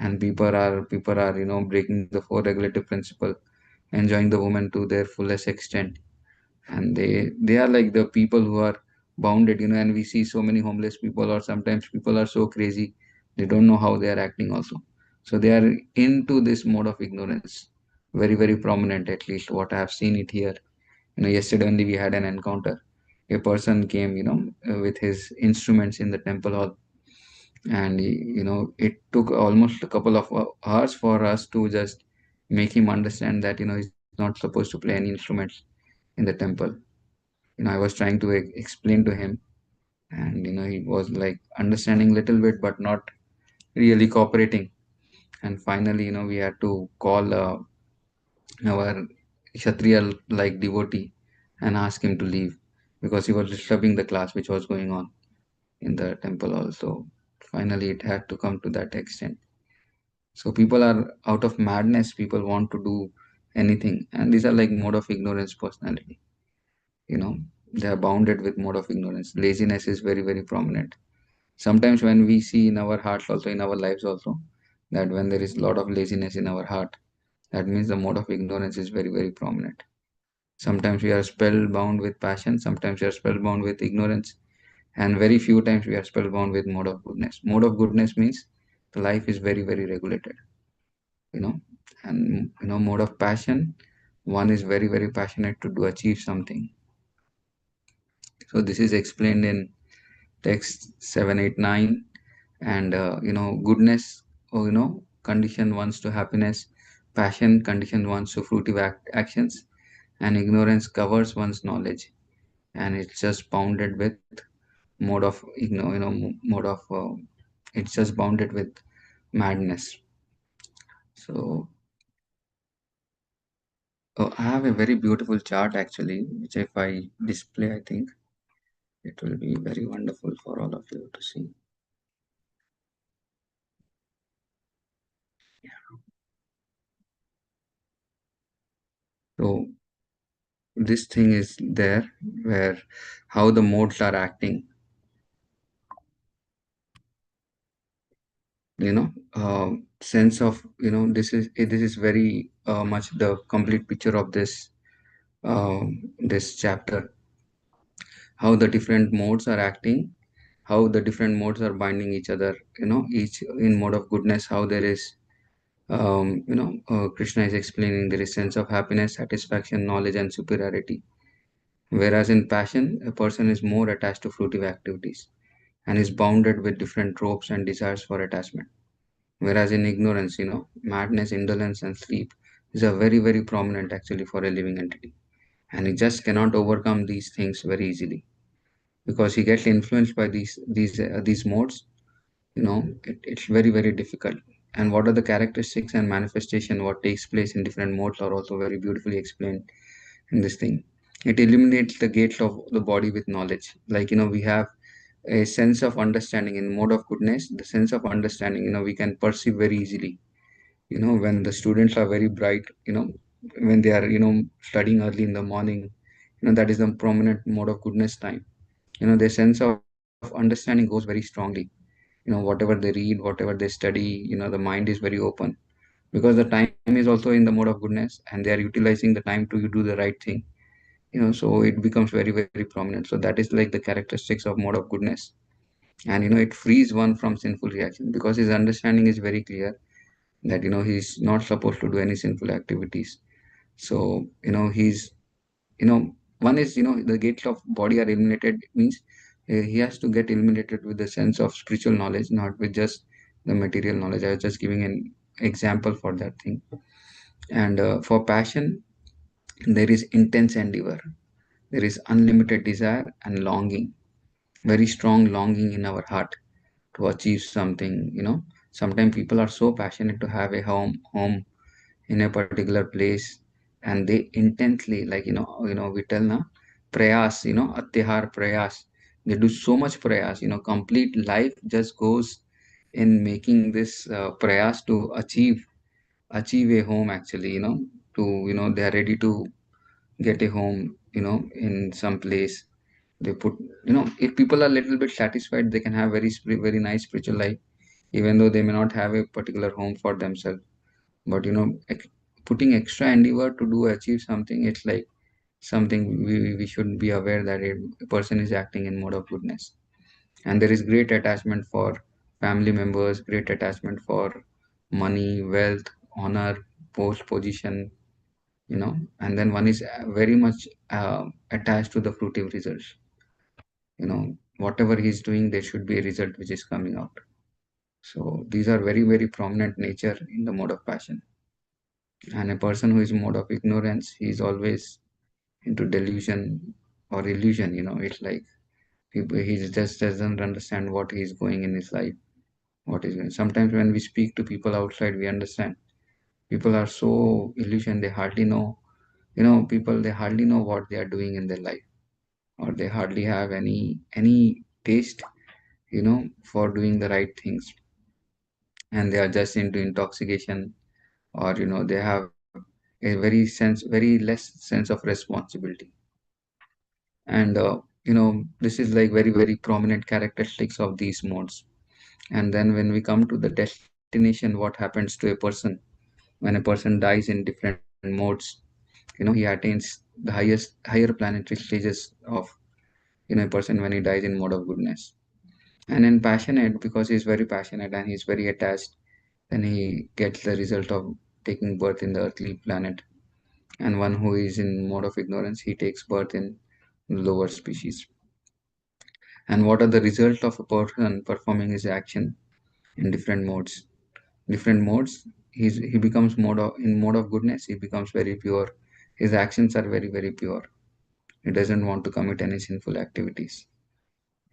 And people are breaking the four regulative principle, enjoying the woman to their fullest extent. And they are like the people who are bounded, and we see so many homeless people, or sometimes people are so crazy, they don't know how they are acting also. So they are into this mode of ignorance, very, very prominent, at least what I have seen it here. Yesterday only we had an encounter. A person came, with his instruments in the temple hall, and it took almost a couple of hours for us to just make him understand that he's not supposed to play any instruments in the temple. I was trying to explain to him, and he was like understanding little bit but not really cooperating. And finally, we had to call our kshatriya like devotee and ask him to leave, because he was disturbing the class which was going on in the temple also. Finally it had to come to that extent. So people are out of madness, people want to do anything, and these are like mode of ignorance personality. you know they are bounded with mode of ignorance. Laziness is very, very prominent. Sometimes when we see in our hearts also, in our lives also, that when there is a lot of laziness in our heart, that means the mode of ignorance is very, very prominent. Sometimes we are spellbound with passion, sometimes we are spellbound with ignorance, and very few times we are spellbound with mode of goodness. Mode of goodness means the life is very, very regulated. you know and mode of passion, one is very, very passionate to achieve something. So this is explained in text 789. And goodness, condition ones to happiness. Passion condition ones to fruitive actions. And ignorance covers one's knowledge, and it's just bounded with mode of mode of it's just bounded with madness. So I have a very beautiful chart actually, which if I display, I think it will be very wonderful for all of you to see. So this thing is there, where how the modes are acting. Sense of, this is very much the complete picture of this chapter. How the different modes are acting, how the different modes are binding each other. Each in mode of goodness, how there is, Krishna is explaining, there is sense of happiness, satisfaction, knowledge, and superiority. Whereas in passion, a person is more attached to fruitive activities and is bounded with different tropes and desires for attachment. Whereas in ignorance, madness, indolence, and sleep is a very, very prominent actually for a living entity. And he just cannot overcome these things very easily, because he gets influenced by these modes. It's very, very difficult. And what are the characteristics and manifestation, what takes place in different modes, are also very beautifully explained in this thing. It eliminates the gates of the body with knowledge. Like, we have a sense of understanding in mode of goodness. The sense of understanding, we can perceive very easily. When the students are very bright, when they are, studying early in the morning, that is the prominent mode of goodness time. Their sense of understanding goes very strongly. whatever they read, whatever they study, the mind is very open, because the time is also in the mode of goodness, and they are utilizing the time to do the right thing. So it becomes very, very prominent. So that is like the characteristics of mode of goodness. And it frees one from sinful reaction, because his understanding is very clear that he's not supposed to do any sinful activities. So he's one is, the gates of body are eliminated, means he has to get eliminated with the sense of spiritual knowledge, not with just the material knowledge. I was just giving an example for that thing. And for passion, there is intense endeavor, there is unlimited desire and longing, very strong longing in our heart to achieve something. Sometimes people are so passionate to have a home in a particular place, and they intensely, like, we tell na prayas, atyahar prayas. They do so much prayas, complete life just goes in making this prayas to achieve a home, actually, to, they are ready to get a home, in some place. They put, if people are little bit satisfied, they can have very nice spiritual life, even though they may not have a particular home for themselves. But putting extra endeavor to do achieve something, it's like something we should be aware that a person is acting in mode of goodness. And there is great attachment for family members, great attachment for money, wealth, honor, post, position, and then one is very much attached to the fruitive results. Whatever he's doing, there should be a result which is coming out. So these are very, very prominent nature in the mode of passion. And a person who is mode of ignorance, he is always into delusion or illusion. It's like he just doesn't understand what he's going in his life, what is going. Sometimes when we speak to people outside, we understand people are so illusion, they hardly know, people, they hardly know what they are doing in their life, or they hardly have any taste, for doing the right things. And they are just into intoxication, or they have a very less sense of responsibility. And this is like very, very prominent characteristics of these modes. And then when we come to the destination, what happens to a person when a person dies in different modes? He attains the higher planetary stages of, a person when he dies in mode of goodness. And then passionate, because he's very passionate and he's very attached, then he gets the result of taking birth in the earthly planet. And one who is in mode of ignorance, he takes birth in lower species. And what are the results of a person performing his action in different modes? He becomes in mode of goodness, he becomes very pure. His actions are very, very pure. He doesn't want to commit any sinful activities.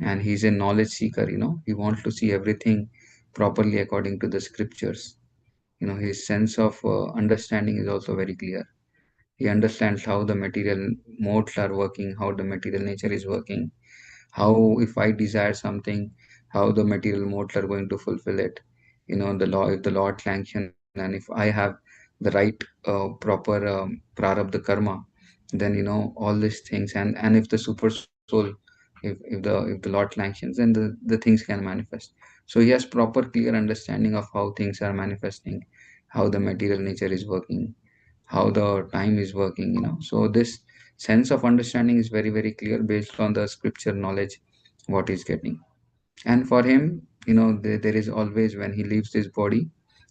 And he's a knowledge seeker. He wants to see everything properly according to the scriptures. His sense of understanding is also very clear. He understands how the material modes are working, how the material nature is working, how, if I desire something, how the material modes are going to fulfill it. The law, if the Lord sanction, and if I have the right proper prarabdha karma, then all these things, and if the super soul, if the Lord sanctions, then the things can manifest. So he has proper clear understanding of how things are manifesting, how the material nature is working, how the time is working. So this sense of understanding is very, very clear based on the scripture knowledge what he's getting. And for him, there is always, when he leaves this body,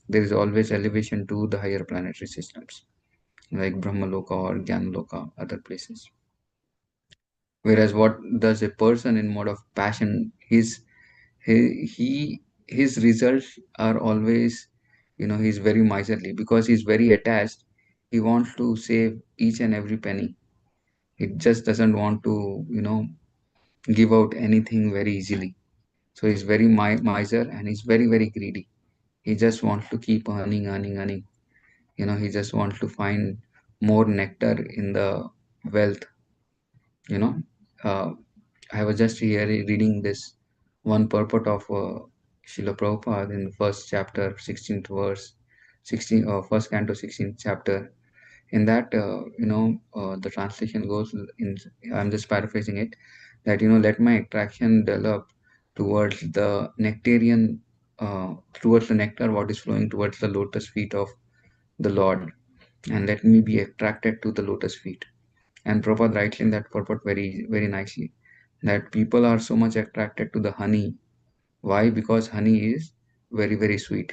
there is always elevation to the higher planetary systems, like Brahmaloka or Gyanaloka, other places. Whereas what does a person in mode of passion, his results are always, he's very miserly, because he's very attached. He wants to save each and every penny. He just doesn't want to, give out anything very easily. So he's very miser, and he's very, very greedy. He just wants to keep earning. He just wants to find more nectar in the wealth. You know, uh, I was just here reading this one purport of Srila Prabhupada in the first chapter, 16th verse, first canto, 16th chapter. In that, the translation goes in, I'm just paraphrasing it, that, let my attraction develop towards the nectarian, towards the nectar what is flowing towards the lotus feet of the Lord, and let me be attracted to the lotus feet. And Prabhupada writes in that purport very, very nicely that people are so much attracted to the honey. Why? Because honey is very, very sweet.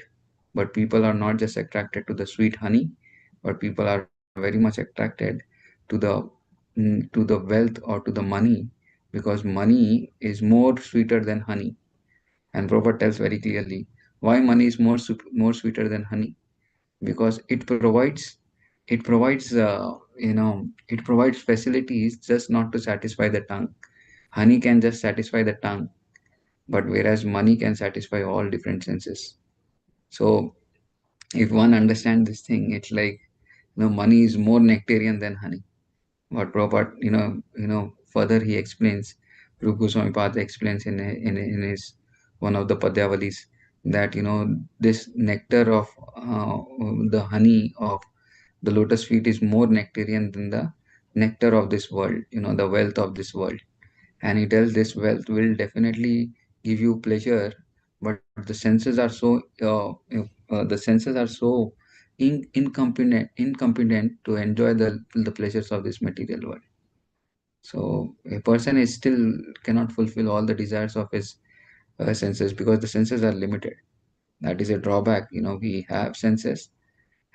But people are not just attracted to the sweet honey, but people are very much attracted to to the wealth or to the money, because money is more sweeter than honey. And Prabhupada tells very clearly why money is more sweeter than honey, because it provides facilities just not to satisfy the tongue. Honey can just satisfy the tongue, but whereas money can satisfy all different senses. So if one understands this thing, it's like, money is more nectarian than honey. What Prabhupada, further he explains, Rupa Goswami Pada explains in his one of the Padyavalis, that this nectar of the honey of the lotus feet is more nectarian than the nectar of this world, the wealth of this world. And he tells this wealth will definitely give you pleasure, but the senses are so incompetent to enjoy the pleasures of this material world. So a person is still cannot fulfill all the desires of his senses, because the senses are limited. That is a drawback. We have senses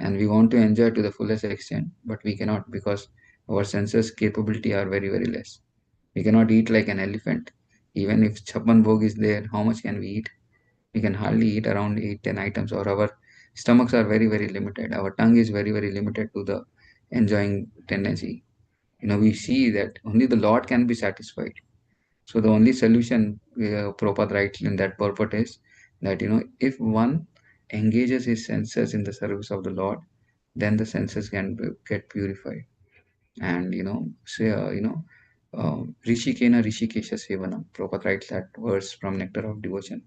and we want to enjoy to the fullest extent, but we cannot, because our senses capability are very, very less. We cannot eat like an elephant. Even if chappan bhog is there, how much can we eat? We can hardly eat around 8-10 items, or our stomachs are very, very limited. Our tongue is very, very limited to the enjoying tendency. We see that only the Lord can be satisfied. So the only solution, Prabhupada writes in that purport, is that if one engages his senses in the service of the Lord, then the senses can get purified. And say Rishikena Rishikesha Sevanam. Prabhupada writes that verse from Nectar of Devotion.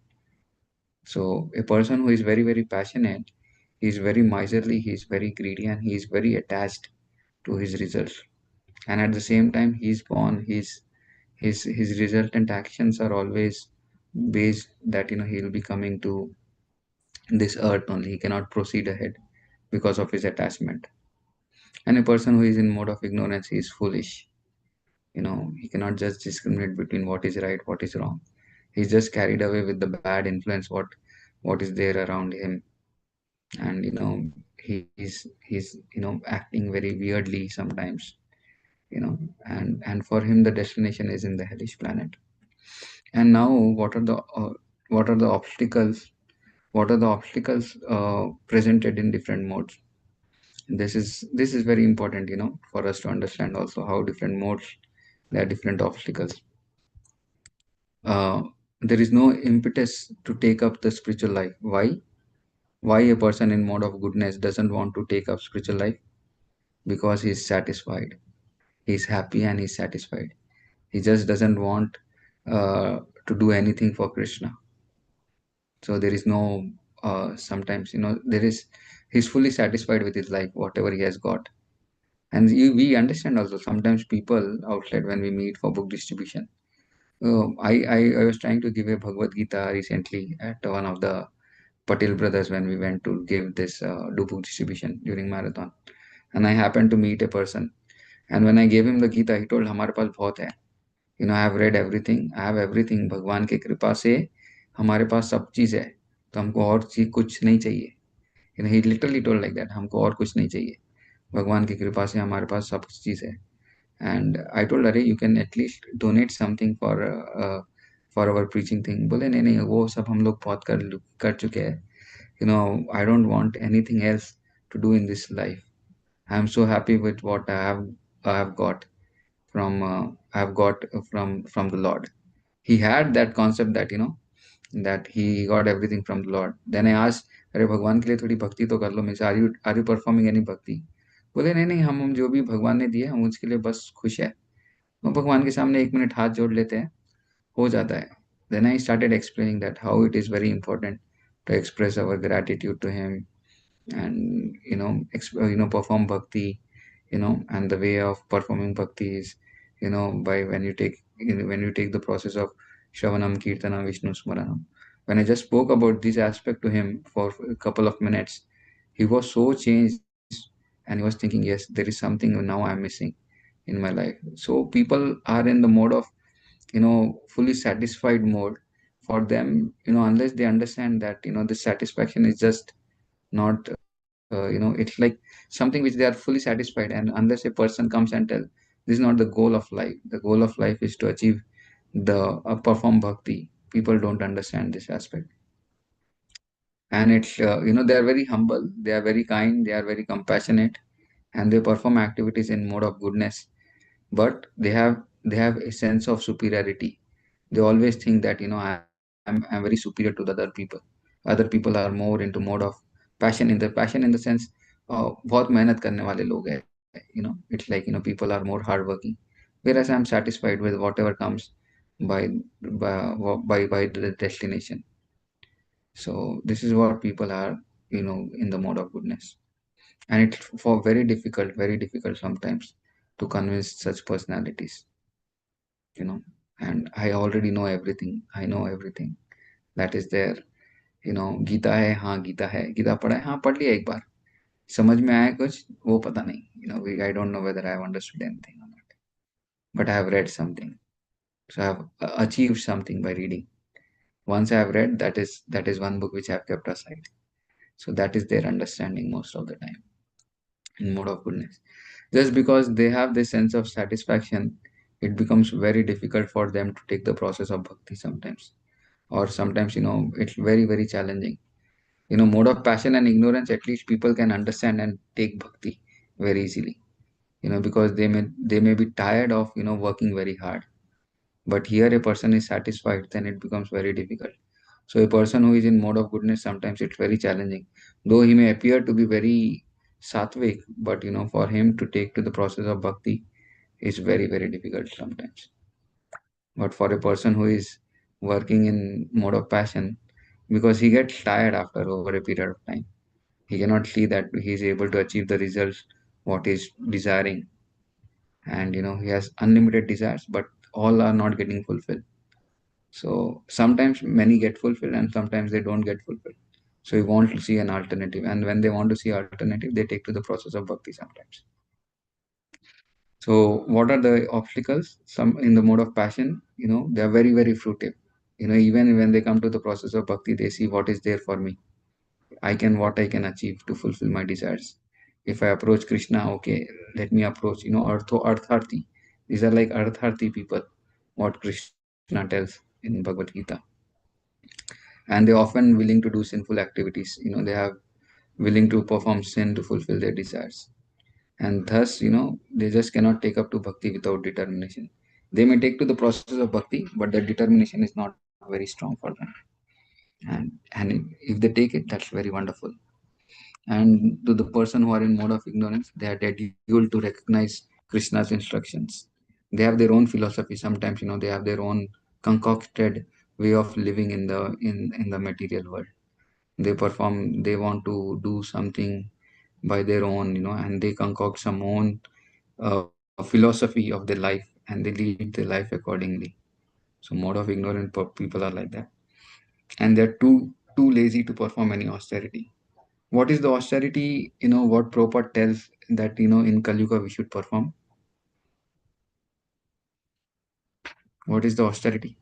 So a person who is very, very passionate, he is very miserly, he is very greedy, and he is very attached to his results. And at the same time, he is born, his resultant actions are always based that he will be coming to this earth only. He cannot proceed ahead because of his attachment. And a person who is in mode of ignorance, he is foolish. He cannot just discriminate between what is right, what is wrong. He's just carried away with the bad influence what is there around him. And he's acting very weirdly sometimes. And for him the destination is in the hellish planet. And now what are the obstacles presented in different modes? This is very important, for us to understand also how different modes, there are different obstacles. There is no impetus to take up the spiritual life. Why a person in mode of goodness doesn't want to take up spiritual life? Because he is satisfied, he's happy, and he's satisfied. He just doesn't want to do anything for Krishna. So there is no sometimes he's fully satisfied with his life, whatever he has got. And we understand also sometimes people outside, when we meet for book distribution. I was trying to give a Bhagavad Gita recently at one of the Patel brothers when we went to give this do book distribution during marathon. And I happened to meet a person. And when I gave him the Gita, he told, हमारे पास बहुत है. I have read everything. I have everything. भगवान के कृपा से हमारे पास सब चीज़ है. तो हमको और चीज कुछ नहीं चाहिए. He literally told like that. हमको और कुछ नहीं चाहिए. भगवान की कृपा से हमारे पास सब चीज़ है. And I told, अरे you can at least donate something for our preaching thing. बोले नहीं नहीं वो सब हम लोग बहुत कर चुके हैं. I don't want anything else to do in this life. I am so happy with what I have got from the Lord. He had that concept that that he got everything from the Lord. Then I asked, अरे भगवान के लिए थोड़ी भक्ति तो कर लो. Means are you performing any bhakti? बोले नहीं नहीं हम जो भी भगवान ने दिया हम उसके लिए बस खुश है. वो भगवान के सामने 1 मिनट हाथ जोड़ लेते हैं, हो जाता है. Then I started explaining that how it is very important to express our gratitude to him, and perform bhakti, and the way of performing bhakti is by when you take the process of Shravanam, Kirtanam, Vishnu Smaranam. When I just spoke about this aspect to him for a couple of minutes, he was so changed and he was thinking, yes, there is something now I'm missing in my life. So people are in the mode of, fully satisfied mode. For them, unless they understand that, the satisfaction is just not, it's like something which they are fully satisfied. And unless a person comes and tell, this is not the goal of life. The goal of life is to achieve the perform bhakti. People don't understand this aspect. And it's, they are very humble, they are very kind, they are very compassionate, and they perform activities in mode of goodness. But they have a sense of superiority. They always think that, I'm very superior to the other people. Other people are more into mode of passion in the sense, बहुत मेहनत करने वाले लोग हैं, it's like, people are more hardworking, whereas I'm satisfied with whatever comes by by the destination. So this is what people are, in the mode of goodness. And it's for very difficult sometimes to convince such personalities, you know. And I already know everything. I know everything that is there. Gita है, हाँ गीता है, गीता पढ़ा है, हाँ पढ़ लिया एक बार, समझ में आया कुछ वो पता नहीं, I don't know whether I have understood anything or not, but I have read something. So I have achieved something by reading. Once I have read, that is one book which I have kept aside. So that is their understanding most of the time in mode of goodness. Just because they have this sense of satisfaction, it becomes very difficult for them to take the process of bhakti sometimes. Or sometimes, it's very challenging. Mode of passion and ignorance, at least people can understand and take bhakti very easily. Because they may be tired of, working very hard. But here a person is satisfied, then it becomes very difficult. So a person who is in mode of goodness, sometimes it's very challenging. Though he may appear to be very sattvic, but for him to take to the process of bhakti is very difficult sometimes. But for a person who is working in mode of passion, because he gets tired after over a period of time, he cannot see that he is able to achieve the results what he is desiring. And he has unlimited desires, but all are not getting fulfilled. So sometimes many get fulfilled and sometimes they don't get fulfilled. So you want to see an alternative. And when they want to see alternative, they take to the process of bhakti sometimes. So what are the obstacles? Some in the mode of passion, they are very fruitive. Even when they come to the process of bhakti, they see what is there for me. What I can achieve to fulfill my desires. If I approach Krishna, okay, let me approach, Artharthi. These are like Artharthi people, what Krishna tells in Bhagavad Gita. And they're often willing to do sinful activities. They have willing to perform sin to fulfill their desires. And thus, they just cannot take up to bhakti without determination. They may take to the process of bhakti, but the determination is not very strong for them. And if they take it, that's very wonderful. And to the person who are in mode of ignorance, they are scheduled to recognize Krishna's instructions. They have their own philosophy. Sometimes, they have their own concocted way of living in the material world. They want to do something by their own, and they concoct some own philosophy of their life, and they lead their life accordingly. So mode of ignorant people are like that, and they're too lazy to perform any austerity. What is the austerity? What Prabhupada tells that in Kali Yuga we should perform. What is the austerity?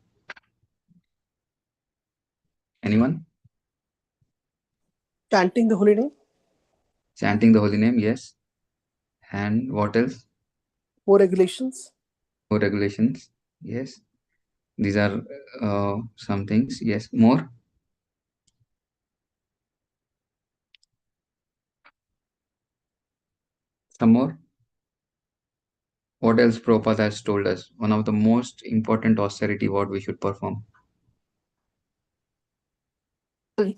Anyone? Chanting the holy name. Chanting the holy name, yes. And what else? More regulations. More regulations, yes. These are some things, yes. More. Some more. What else Prabhupada has told us? One of the most important austerity what we should perform.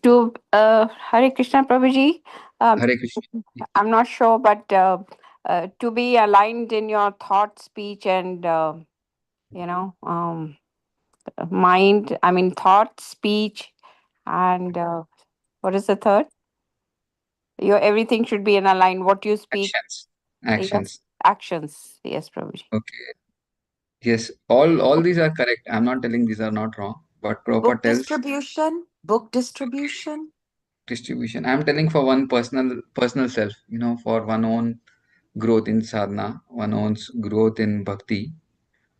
To Hare Krishna Prabhuji, Hare Krishna. I'm not sure, but to be aligned in your thought, speech, and mind. I mean, thought, speech, and what is the third? Your everything should be in align. What you speak, Actions. yes, Actions. actions. Yes, Prabhuji. Okay. Yes, all these are correct. I'm not telling these are not wrong, but proper Book tells distribution? Book distribution? distribution. I'm telling for one personal self, for one own growth in sadhana, one own's growth in bhakti.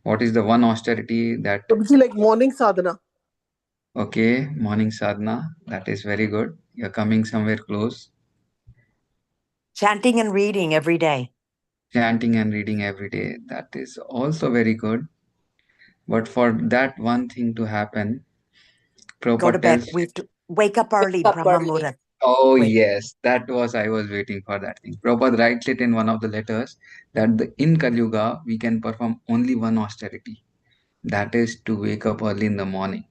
What is the one austerity that, Prabhuji, like morning sadhana. okay, morning sadhana, that is very good. You're coming somewhere close. Chanting and reading every day. Chanting and reading every day, that is also very good. But for that one thing to happen, Go Prabhupada to bed. tells, We have to wake up early, Up Brahma early. Muhurat. oh Wait. yes, I was waiting for that thing. Prabhupada writes it in one of the letters that in Kali Yuga, we can perform only one austerity. That is to wake up early in the morning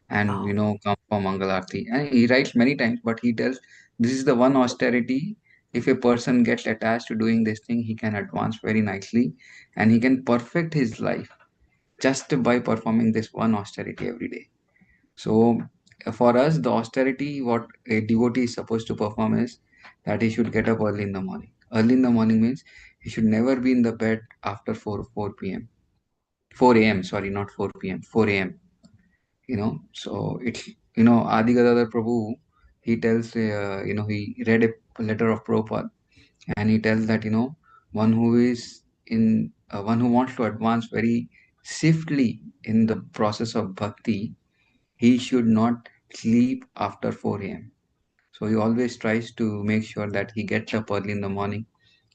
and, Oh. come for Mangalarti. And he writes many times, but he tells this is the one austerity. If a person gets attached to doing this thing, he can advance very nicely and he can perfect his life just by performing this one austerity every day. So, for us, the austerity, what a devotee is supposed to perform is that he should get up early in the morning. Early in the morning means he should never be in the bed after 4 p.m. 4 a.m. Sorry, not 4 p.m. 4 a.m. So it's Adi Gadadhar Prabhu, he tells he read a letter of Prabhupada and he tells that one who is in one who wants to advance very swiftly in the process of bhakti, he should not sleep after 4 a.m. So he always tries to make sure that he gets up early in the morning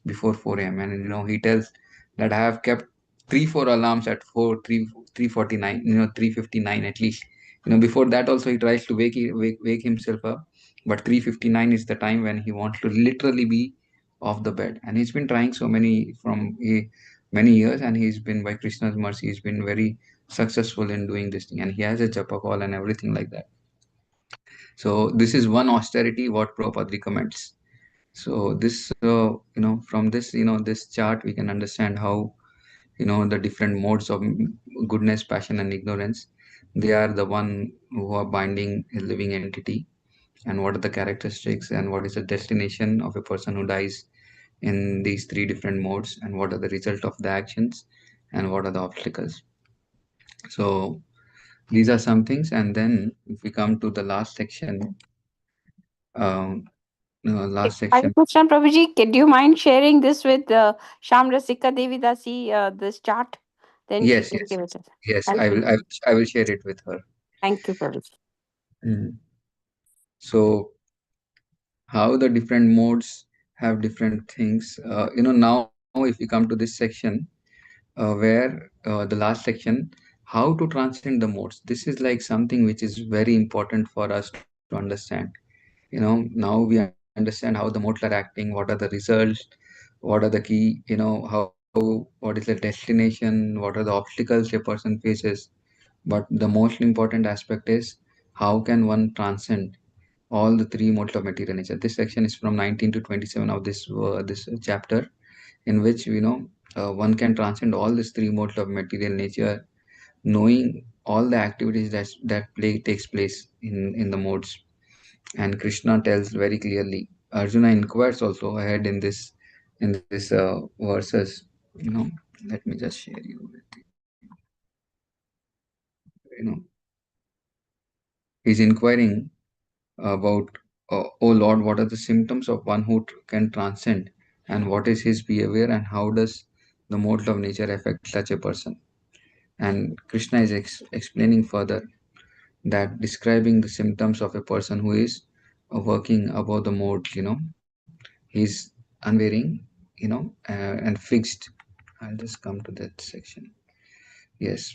before 4 a.m. And he tells that I have kept 3-4 alarms at 3:49, 3:59 at least. Before that also he tries to wake himself up, but 3:59 is the time when he wants to literally be off the bed. And he's been trying so many years, and he's been, by Krishna's mercy, he's been very successful in doing this thing, and he has a japa call and everything like that. So this is one austerity what Prabhupada recommends. So this, from this, this chart, we can understand how, the different modes of goodness, passion, and ignorance, they are the one who are binding a living entity, and what are the characteristics, and what is the destination of a person who dies in these three different modes, and what are the result of the actions, and what are the obstacles. So these are some things, and then if we come to the last section, um, last Hare section. Krishna Prabhuji, do you mind sharing this with Sham Rasika Devi Dasi, this chart? Then she Yes, can yes, give us. yes. Thank I you. will, I will share it with her. Thank you, Prabhuji. Mm. So how the different modes have different things. Now if we come to this section, where the last section, how to transcend the modes. This is like something which is very important for us to understand. Now we understand how the modes are acting, what are the results, what are the key, what is the destination, what are the obstacles a person faces. But the most important aspect is how can one transcend all the three modes of material nature. This section is from 19 to 27 of this chapter, in which one can transcend all these three modes of material nature, knowing all the activities that takes place in the modes. And Krishna tells very clearly. Arjuna inquires also ahead in this verses. Let me just share you with you know he's inquiring about, oh Lord, what are the symptoms of one who can transcend, and what is his behavior, and how does the modes of nature affect such a person. And Krishna is explaining further that describing the symptoms of a person who is working above the modes, he's unwavering, and fixed. I'll just come to that section. Yes,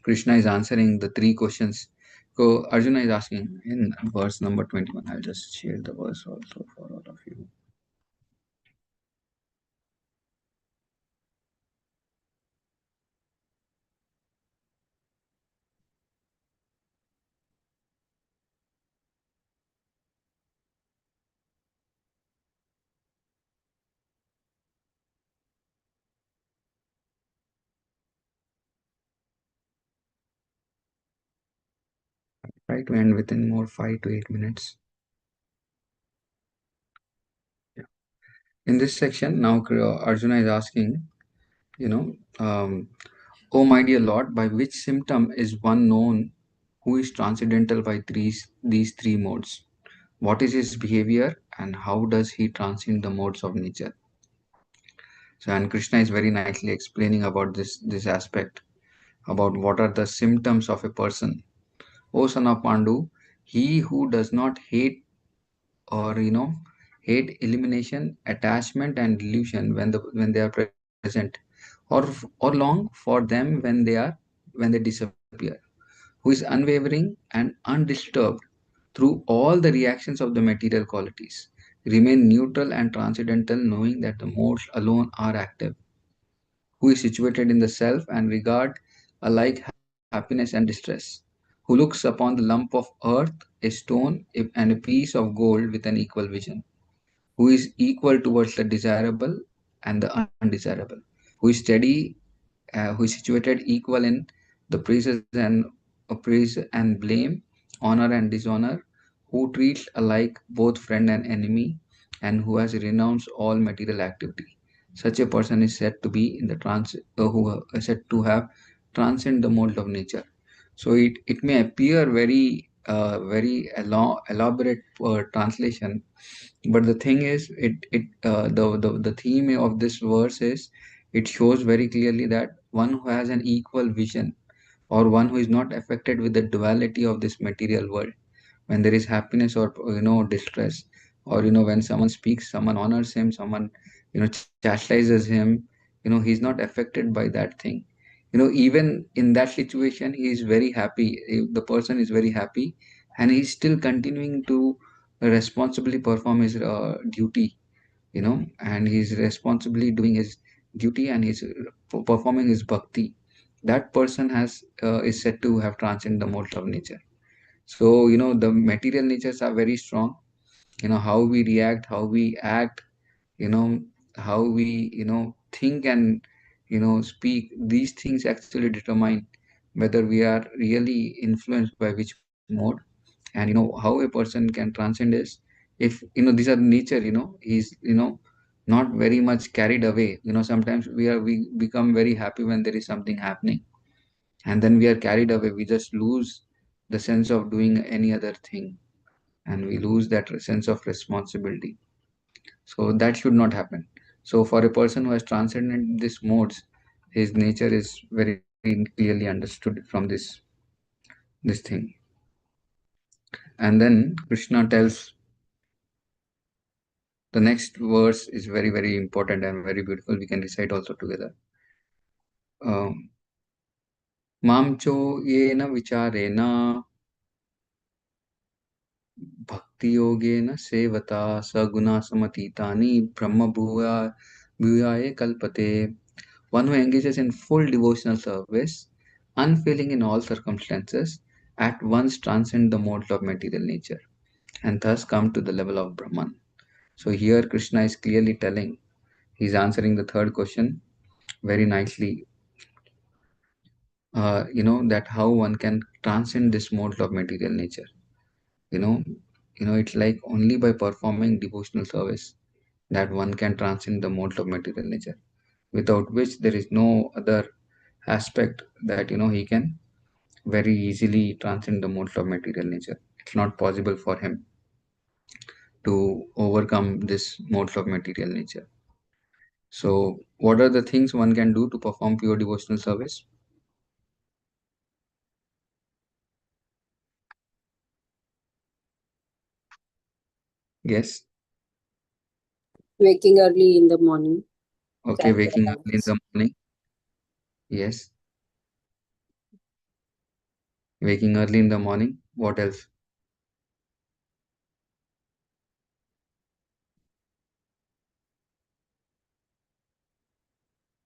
Krishna is answering the three questions. So Arjuna is asking in verse number 21. I'll just share the verse also for all of you. Try to end within more 5 to 8 minutes. Yeah. In this section, now Arjuna is asking, you know, um, O my dear Lord, by which symptom is one known who is transcendental by these three modes? What is his behavior and how does he transcend the modes of nature? So, and Krishna is very nicely explaining about this aspect, about what are the symptoms of a person. O son of Pandu, he who does not hate or hate elimination, attachment, and delusion when they are present, or long for them when they disappear, who is unwavering and undisturbed through all the reactions of the material qualities, remain neutral and transcendental, knowing that the modes alone are active, who is situated in the self and regard alike happiness and distress, who looks upon the lump of earth, a stone, and a piece of gold with an equal vision, who is equal towards the desirable and the undesirable, who is steady, who is situated equal in the praises and praise and blame, honor and dishonor, who treats alike both friend and enemy, and who has renounced all material activity. Such a person is said to be in the who are said to have transcend the mold of nature. So it may appear very elaborate translation, but the thing is, the theme of this verse is it shows very clearly that one who has an equal vision, or one who is not affected with the duality of this material world, when there is happiness or distress, or when someone speaks, someone honors him, someone chastises him, he's not affected by that thing. Even in that situation he is very happy. The person is very happy, and he's still continuing to responsibly perform his duty, and he's responsibly doing his duty, and he's performing his bhakti. That person has is said to have transcended the modes of nature. So the material natures are very strong. How we react, how we act, you know how we think and speak, these things actually determine whether we are really influenced by which mode. And how a person can transcend is, if these are nature, he's not very much carried away. Sometimes we become very happy when there is something happening, and then we are carried away, we just lose the sense of doing any other thing, and we lose that sense of responsibility. So that should not happen. So for a person who has transcended these modes, his nature is very clearly understood from this thing. And then Krishna tells, the next verse is very important and very beautiful. We can recite also together. Mamcho yena vicharena bhakti yogena sevata saguna samatitani brahma bhuyaye kalpate. One who engages in full devotional service, unfailing in all circumstances, at once transcend the modes of material nature, and thus come to the level of Brahman. So here Krishna is clearly telling, he's answering the third question very nicely, that how one can transcend this modes of material nature. You know, it's like only by performing devotional service that one can transcend the modes of material nature, without which there is no other aspect that he can very easily transcend the modes of material nature. It's not possible for him to overcome this modes of material nature. So what are the things one can do to perform pure devotional service? Yes. Waking early in the morning. Okay, Chant waking early in Vedas. the morning. Yes. Waking early in the morning. What else?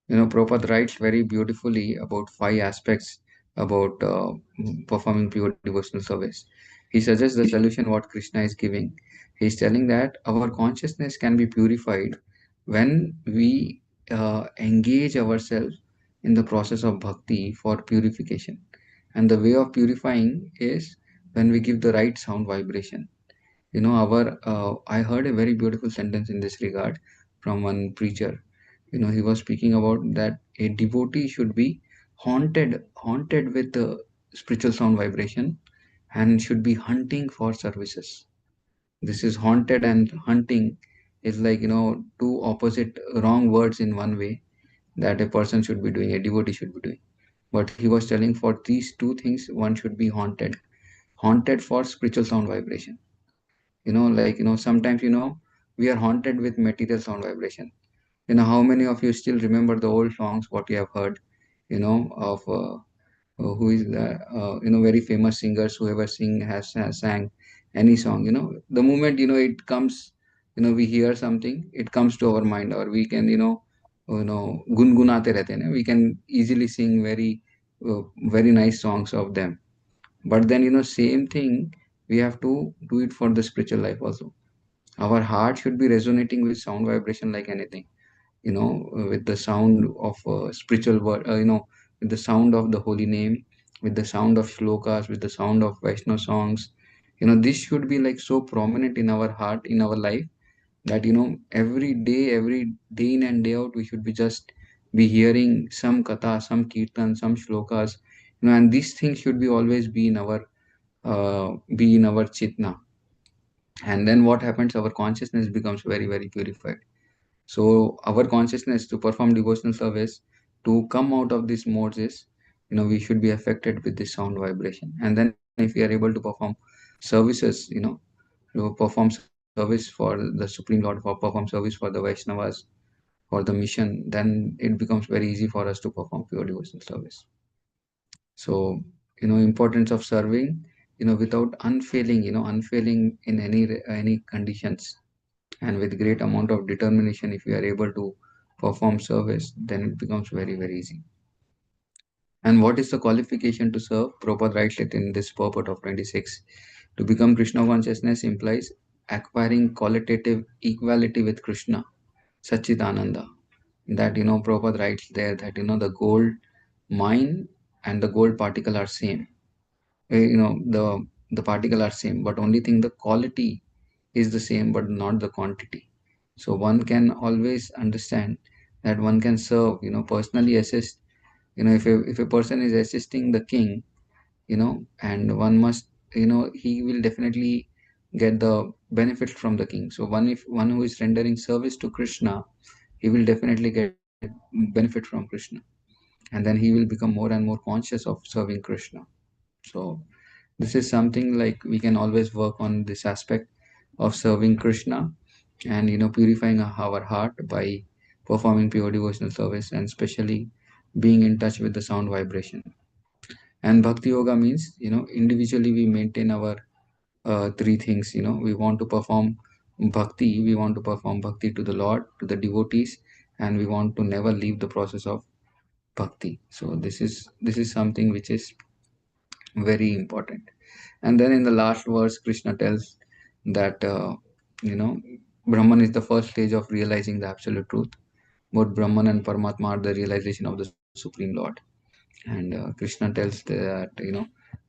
Prabhupada writes very beautifully about 5 aspects about performing pure devotional service. He suggests the solution what Krishna is giving. He's telling that our consciousness can be purified when we engage ourselves in the process of bhakti for purification. And the way of purifying is when we give the right sound vibration. I heard a very beautiful sentence in this regard from one preacher. He was speaking about that a devotee should be haunted with spiritual sound vibration, and should be hunting for services. This is haunted and hunting is like, two opposite wrong words in one way, that a person should be doing, a devotee should be doing. But he was telling for these two things, one should be haunted for spiritual sound vibration. Like, sometimes, we are haunted with material sound vibration. How many of you still remember the old songs, what you have heard, of who is the very famous singers, whoever has sang any song, the moment it comes, we hear something, it comes to our mind, or we can gungunate rehte hain, we can easily sing very nice songs of them. But then, same thing, we have to do it for the spiritual life also. Our heart should be resonating with sound vibration like anything, with the sound of spiritual word, with the sound of the holy name, with the sound of shlokas, with the sound of Vaishnava songs. This should be like so prominent in our heart, in our life, that every day in and day out, we should be just be hearing some katha, some kirtan, some shlokas, and these things should be always be in our chitna. And then what happens, our consciousness becomes very, very purified. So our consciousness to perform devotional service, to come out of these modes is, we should be affected with this sound vibration. And then if we are able to perform services, to perform service for the Supreme Lord, for perform service for the Vaishnavas, for the mission, then it becomes very easy for us to perform pure devotional service. So, importance of serving, without unfailing, unfailing in any conditions, and with great amount of determination, if we are able to perform service, then it becomes very, very easy. And what is the qualification to serve? Prabhupada writes it in this purport of 26. To become Krishna consciousness implies acquiring qualitative equality with Krishna, Satchitananda. That, Prabhupada writes there that, the gold mine and the gold particle are same. The particle are same, but only thing, the quality is the same, but not the quantity. So one can always understand that one can serve, personally assist, if a person is assisting the king, and one must, he will definitely get the benefit from the king. So if one who is rendering service to Krishna, he will definitely get benefit from Krishna, and then he will become more and more conscious of serving Krishna. So this is something like we can always work on this aspect of serving Krishna, and purifying our heart by performing pure devotional service, and especially being in touch with the sound vibration. And bhakti yoga means, individually we maintain our three things. We want to perform bhakti to the Lord, to the devotees, and we want to never leave the process of bhakti. So this is something which is very important. And then in the last verse, Krishna tells that Brahman is the first stage of realizing the absolute truth. Both Brahman and Paramatma are the realization of the Supreme Lord. And Krishna tells that,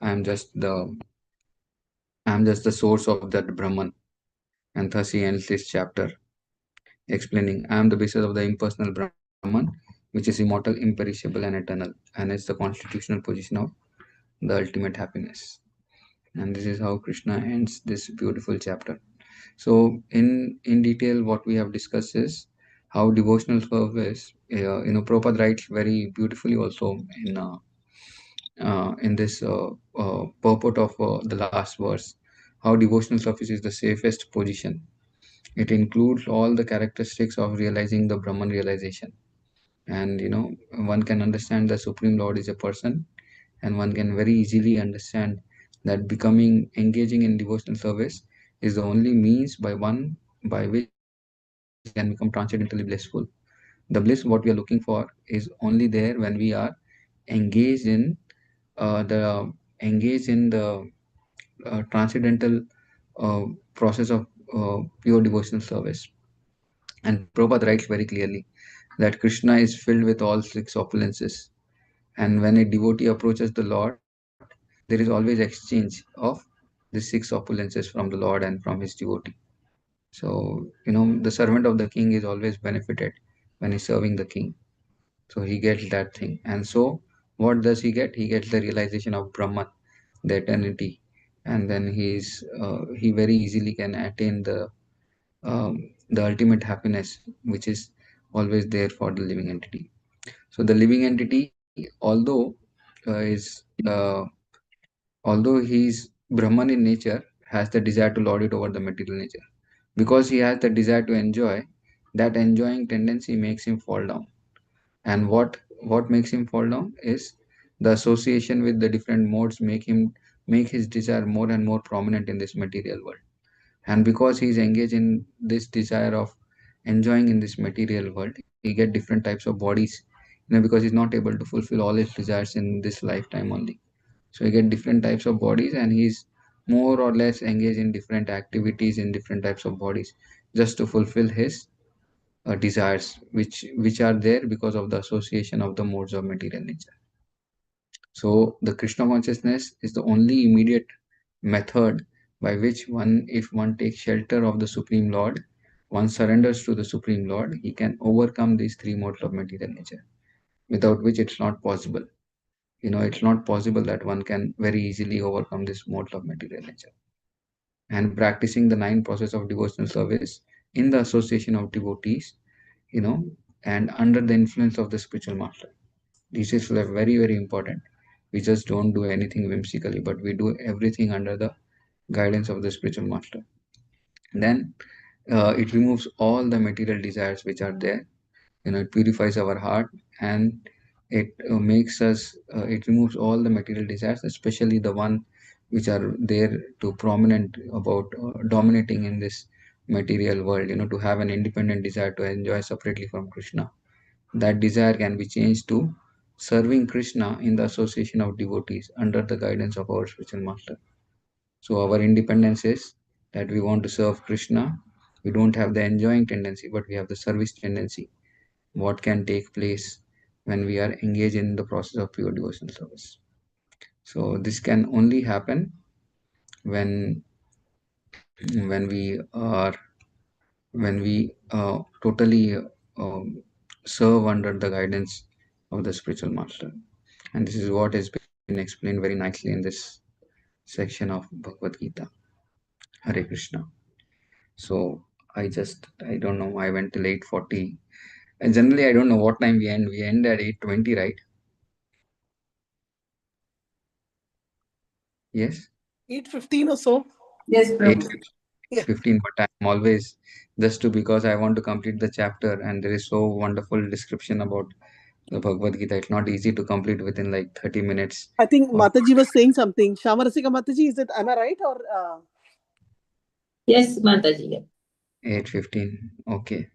I am just the source of that Brahman. And thus he ends this chapter explaining, I am the basis of the impersonal Brahman, which is immortal, imperishable, and eternal, and is the constitutional position of the ultimate happiness. And this is how Krishna ends this beautiful chapter. So in detail, what we have discussed is how devotional service, Prabhupada writes very beautifully also in this purport of the last verse, how devotional service is the safest position. It includes all the characteristics of realizing the Brahman realization. And one can understand the Supreme Lord is a person, and one can very easily understand that engaging in devotional service is the only means by which one can become transcendentally blissful. The bliss what we are looking for is only there when we are engaged in the transcendental process of pure devotional service. And Prabhupada writes very clearly that Krishna is filled with all six opulences. And when a devotee approaches the Lord, there is always exchange of the six opulences from the Lord and from his devotee. So, the servant of the king is always benefited when he's serving the king. So he gets that thing. And so what does he get? He gets the realization of Brahman, the eternity, and then he very easily can attain the ultimate happiness, which is always there for the living entity. So the living entity, uh, although he's Brahman in nature, has the desire to lord it over the material nature. Because he has the desire to enjoy, that enjoying tendency makes him fall down. And what makes him fall down is the association with the different modes make his desire more and more prominent in this material world. And because he is engaged in this desire of enjoying in this material world, he get different types of bodies, because he's not able to fulfill all his desires in this lifetime only. So he get different types of bodies, and he's more or less engaged in different activities in different types of bodies just to fulfill his desires, which are there because of the association of the modes of material nature. So the Krishna consciousness is the only immediate method by which if one takes shelter of the Supreme Lord, one surrenders to the Supreme Lord, he can overcome these three modes of material nature, without which it's not possible. It's not possible that one can very easily overcome this mode of material nature. And practicing the 9 process of devotional service in the association of devotees, and under the influence of the spiritual master. This is very, very important. We just don't do anything whimsically, but we do everything under the guidance of the spiritual master. Then it removes all the material desires which are there. It purifies our heart, and it it removes all the material desires, especially the one which are there to prominent about dominating in this material world, to have an independent desire to enjoy separately from Krishna. That desire can be changed to serving Krishna in the association of devotees under the guidance of our spiritual master. So our independence is that we want to serve Krishna. We don't have the enjoying tendency, but we have the service tendency. What can take place when we are engaged in the process of pure devotional service? So this can only happen when when we are when we totally serve under the guidance of the spiritual master. And this is what has been explained very nicely in this section of Bhagavad Gita. Hare Krishna. So I don't know, I went till 8:40. And generally, I don't know what time we end. We end at 8:20, right? Yes? 8:15 or so. Yes, Prabhu. 8:15, but I'm always because I want to complete the chapter, and there is so wonderful description about the Bhagavad Gita. It's not easy to complete within like 30 minutes. I think Or Mataji was saying something. Shamarasika Mataji, am I right? Or Yes, Mataji. 8:15. Okay.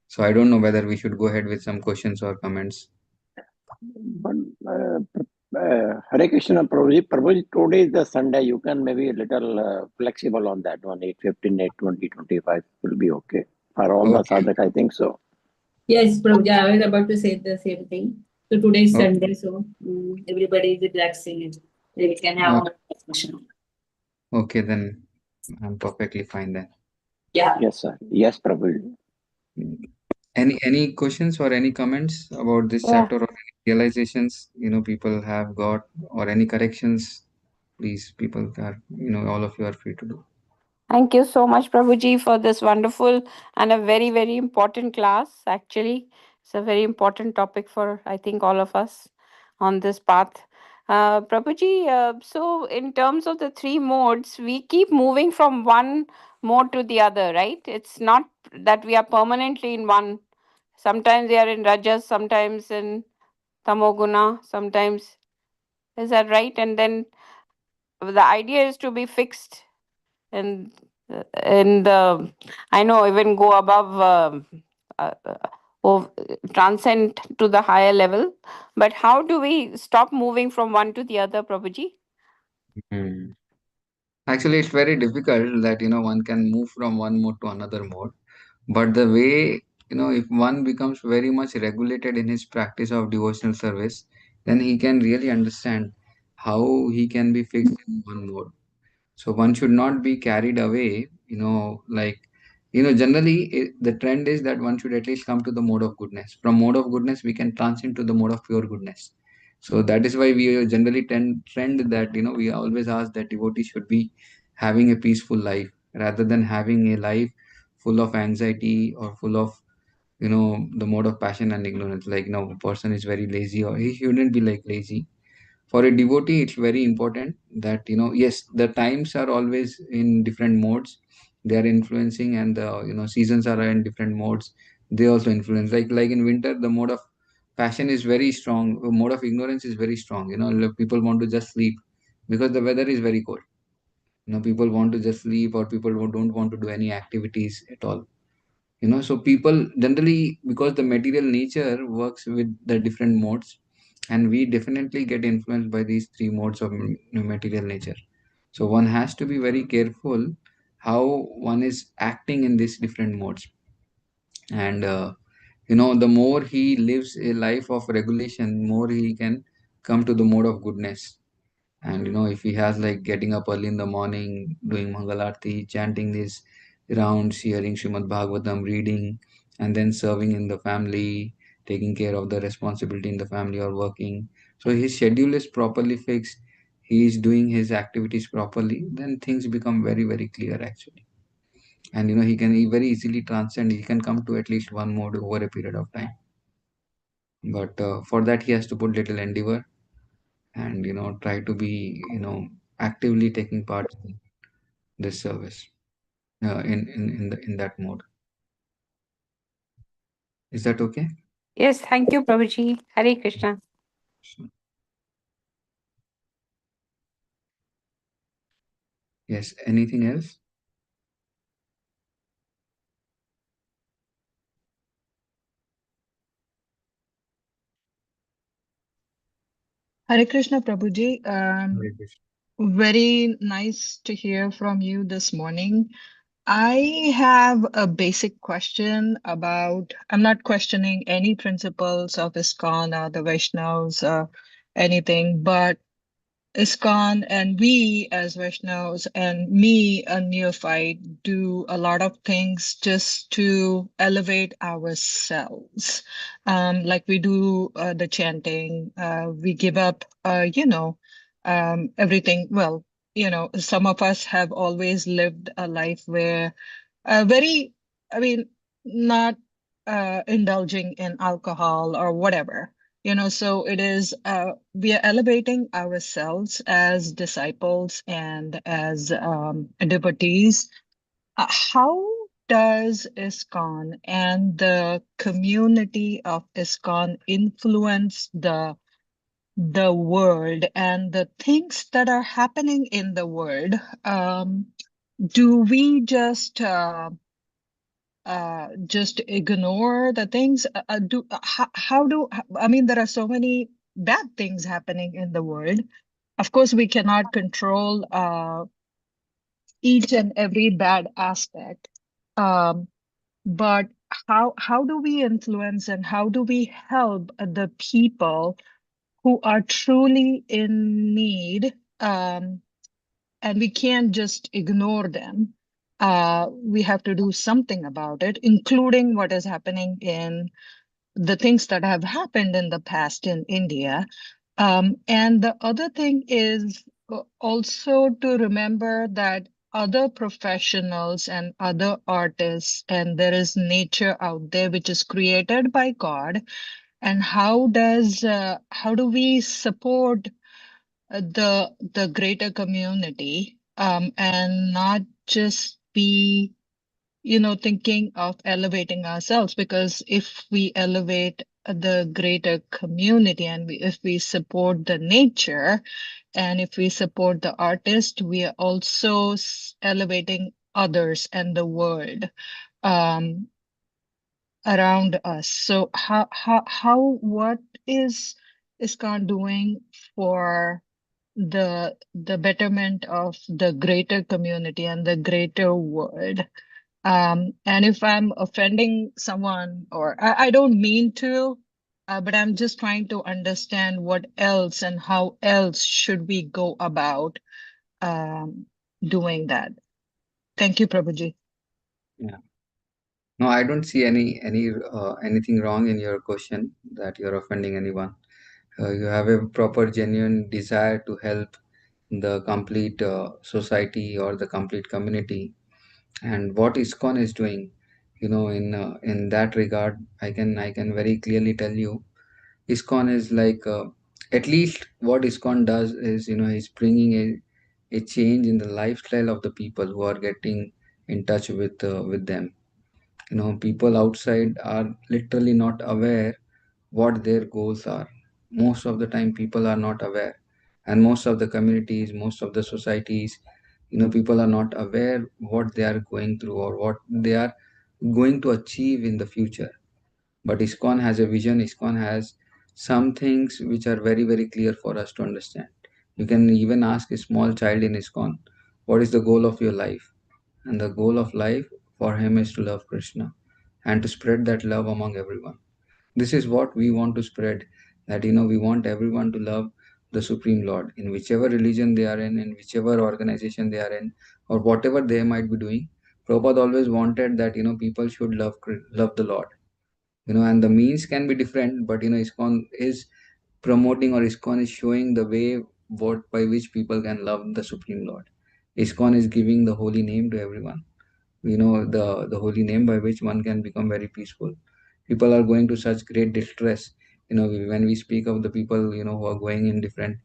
So I don't know whether we should go ahead with some questions or comments. But Hare Krishna, Prabhuji, today is the Sunday. You can maybe a little flexible on that one. 8:15, 8:20, 25 will be okay. For all the sadhak, I think so. Yes, Prabhuji, I was about to say the same thing. So today is Okay. Sunday, so everybody is relaxing and we can have a discussion. Okay, then I'm perfectly fine then. Yeah. Yes, sir. Yes, Prabhuji. Any questions or any comments about this chapter, or any realizations people have got, or any corrections? Please, people are all of you are free to do. Thank you so much, Prabhuji, for this wonderful and a very, very important class. Actually, it's a very important topic for, I think, all of us on this path. Prabhuji, so in terms of the three modes, we keep moving from one mode to the other, right? It's not that we are permanently in one. Sometimes we are in Rajas, sometimes in Tamoguna, sometimes. Is that right? And then the idea is to be fixed and in the, I know, even go above or transcend to the higher level. But how do we stop moving from one to the other, Prabhuji? Hmm. Actually, it's very difficult that one can move from one mode to another mode. But the way, if one becomes very much regulated in his practice of devotional service, then he can really understand how he can be fixed in one mode. So one should not be carried away, generally the trend is that one should at least come to the mode of goodness. From mode of goodness, we can transcend to the mode of pure goodness. So that is why we generally trend that we always ask that devotees should be having a peaceful life rather than having a life full of anxiety or full of the mode of passion and ignorance. Like a person is very lazy, or he shouldn't be like lazy. For a devotee, it's very important that yes, the times are always in different modes. They are influencing, and the seasons are in different modes. They also influence. Like in winter, the mode of passion is very strong. The mode of ignorance is very strong. Like people want to just sleep because the weather is very cold. People want to just sleep, or people who don't want to do any activities at all. So people generally, because the material nature works with the different modes, and we definitely get influenced by these three modes of material nature. So one has to be very careful how one is acting in these different modes. And the more he lives a life of regulation, more he can come to the mode of goodness. And if he has like getting up early in the morning, doing Mangalarti, chanting these rounds, hearing Srimad Bhagavatam, reading, and then serving in the family, taking care of the responsibility in the family or working. So his schedule is properly fixed. He is doing his activities properly. Then things become very, very clear actually. And he can very easily transcend. He can come to at least one mode over a period of time. But for that, he has to put little endeavor and try to be actively taking part in this service in that mode. Is that okay? Yes, thank you, Prabhuji. Hare Krishna. Yes, anything else? Hare Krishna, Prabhuji. Hare Krishna. Very nice to hear from you this morning. I have a basic question about, I'm not questioning any principles of ISKCON or the Vaishnavas or anything, but ISKCON and we as Vaishnavas and me, a neophyte, do a lot of things just to elevate ourselves. Like we do the chanting, we give up, everything. Well, some of us have always lived a life where very, I mean, not indulging in alcohol or whatever. So it is, we are elevating ourselves as disciples and as devotees. How does ISKCON and the community of ISKCON influence the world and the things that are happening in the world? Do we just ignore the things? How do I mean, there are so many bad things happening in the world. Of course, we cannot control each and every bad aspect. Um, but how do we influence and how do we help the people who are truly in need? And we can't just ignore them. We have to do something about it, including what is happening in the things that have happened in the past in India. And the other thing is also to remember that other professionals and other artists, and there is nature out there which is created by God. And how do we support the greater community, and not just be thinking of elevating ourselves? Because if we elevate the greater community and if we support the nature and if we support the artist, we are also elevating others and the world um, around us. So what is ISKCON doing for the betterment of the greater community and the greater world? And if I'm offending someone, or I don't mean to, but I'm just trying to understand what else and how else should we go about doing that. Thank you, Prabhuji. Yeah. No, I don't see anything wrong in your question that you're offending anyone. You have a proper genuine desire to help the complete society or the complete community. And what ISKCON is doing, in that regard, I can very clearly tell you, ISKCON is like, at least what ISKCON does is, is bringing a change in the lifestyle of the people who are getting in touch with them. People outside are literally not aware what their goals are. Most of the time, people are not aware, and most of the communities, most of the societies, people are not aware what they are going through or what they are going to achieve in the future. But ISKCON has a vision. ISKCON has some things which are very, very clear for us to understand. You can even ask a small child in ISKCON, what is the goal of your life? And the goal of life for him is to love Krishna and to spread that love among everyone. This is what we want to spread, that we want everyone to love the Supreme Lord in whichever religion they are in whichever organization they are in, or whatever they might be doing. Prabhupada always wanted that people should love the Lord. And the means can be different, but ISKCON is promoting, or ISKCON is showing the way what by which people can love the Supreme Lord. ISKCON is giving the holy name to everyone, the holy name by which one can become very peaceful. People are going to such great distress. When we speak of the people who are going in different,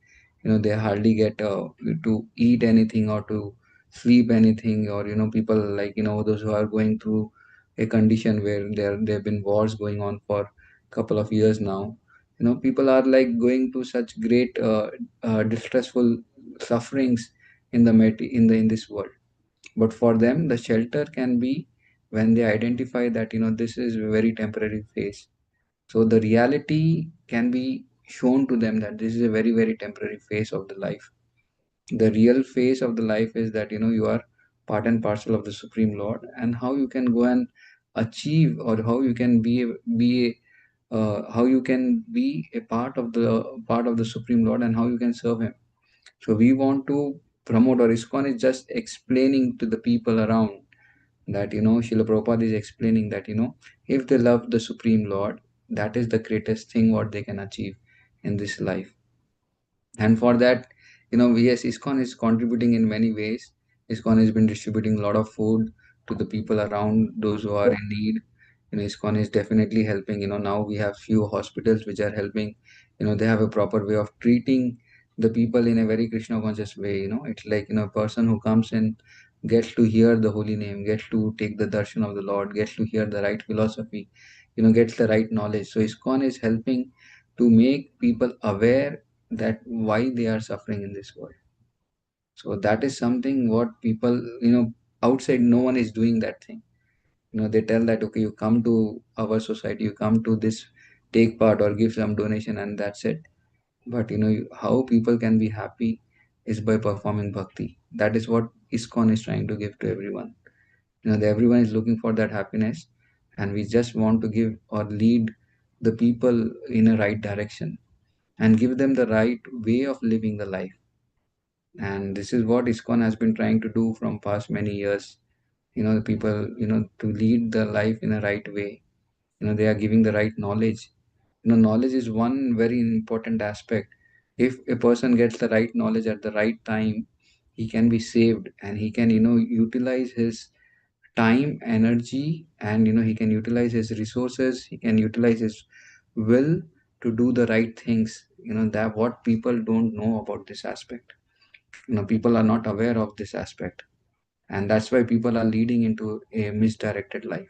they hardly get to eat anything or to sleep anything, or people like those who are going through a condition where there have been wars going on for a couple of years now. People are like going to such great distressful sufferings in the in this world. But for them, the shelter can be when they identify that this is a very temporary phase. So the reality can be shown to them that this is a very, very temporary phase of the life. The real phase of the life is that you are part and parcel of the Supreme Lord, and how you can go and achieve, or how you can how you can be a part of the Supreme Lord, and how you can serve him. So we want to promote, or ISKCON is just explaining to the people around that Srila Prabhupada is explaining that if they love the Supreme Lord, that is the greatest thing what they can achieve in this life. And for that, yes, ISKCON is contributing in many ways. ISKCON has been distributing a lot of food to the people around, those who are in need. ISKCON is definitely helping. Now we have few hospitals which are helping. They have a proper way of treating the people in a very Krishna conscious way. It's like a person who comes in gets to hear the holy name, gets to take the darshan of the Lord, gets to hear the right philosophy, gets the right knowledge. So ISKCON is helping to make people aware that why they are suffering in this world. So that is something what people, outside, no one is doing that thing. They tell that, okay, you come to our society, you come to this, take part or give some donation, and that's it. But how people can be happy is by performing bhakti. That is what ISKCON is trying to give to everyone. Everyone is looking for that happiness, and we just want to give or lead the people in a right direction and give them the right way of living the life. And this is what ISKCON has been trying to do from past many years. The people, to lead the life in a right way. They are giving the right knowledge. Knowledge is one very important aspect. If a person gets the right knowledge at the right time, he can be saved, and he can, utilize his time, energy, and he can utilize his resources, he can utilize his will to do the right things. That what people don't know about this aspect. People are not aware of this aspect, and that's why people are leading into a misdirected life.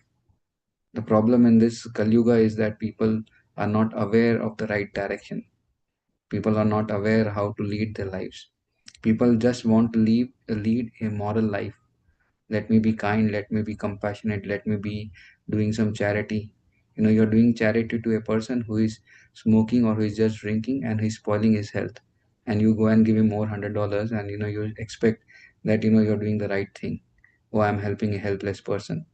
The problem in this Kali Yuga is that people are not aware of the right direction. People are not aware how to lead their lives. People just want to lead a moral life. Let me be kind, let me be compassionate, let me be doing some charity. You're doing charity to a person who is smoking or who is just drinking and he's spoiling his health, and you go and give him more $100, and you expect that you're doing the right thing. Oh, I'm helping a helpless person.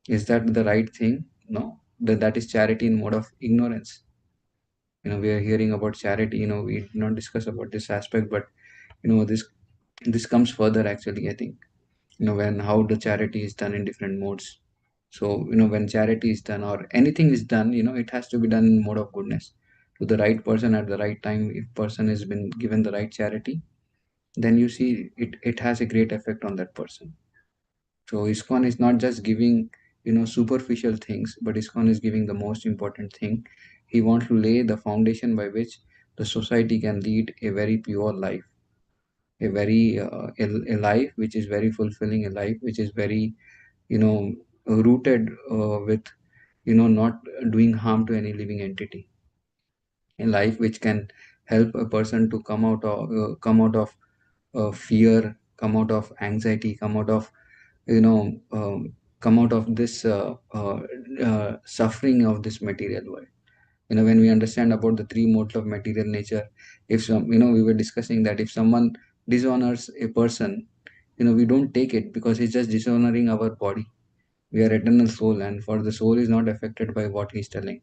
Is that the right thing? No, that is charity in mode of ignorance. We are hearing about charity. We did not discuss about this aspect, but this comes further actually, I think. When how the charity is done in different modes. So when charity is done or anything is done, it has to be done in mode of goodness. to the right person at the right time, if person has been given the right charity, then you see it has a great effect on that person. So ISKCON is not just giving, superficial things, but ISKCON is giving the most important thing. He wants to lay the foundation by which the society can lead a very pure life, a very a life which is very fulfilling, a life which is very, rooted with, not doing harm to any living entity, a life which can help a person to come out of fear, come out of anxiety, you know come out of this suffering of this material world. When we understand about the three modes of material nature, if some, we were discussing that if someone dishonors a person, we don't take it because he's just dishonoring our body. We are eternal soul, and for the soul is not affected by what he's telling.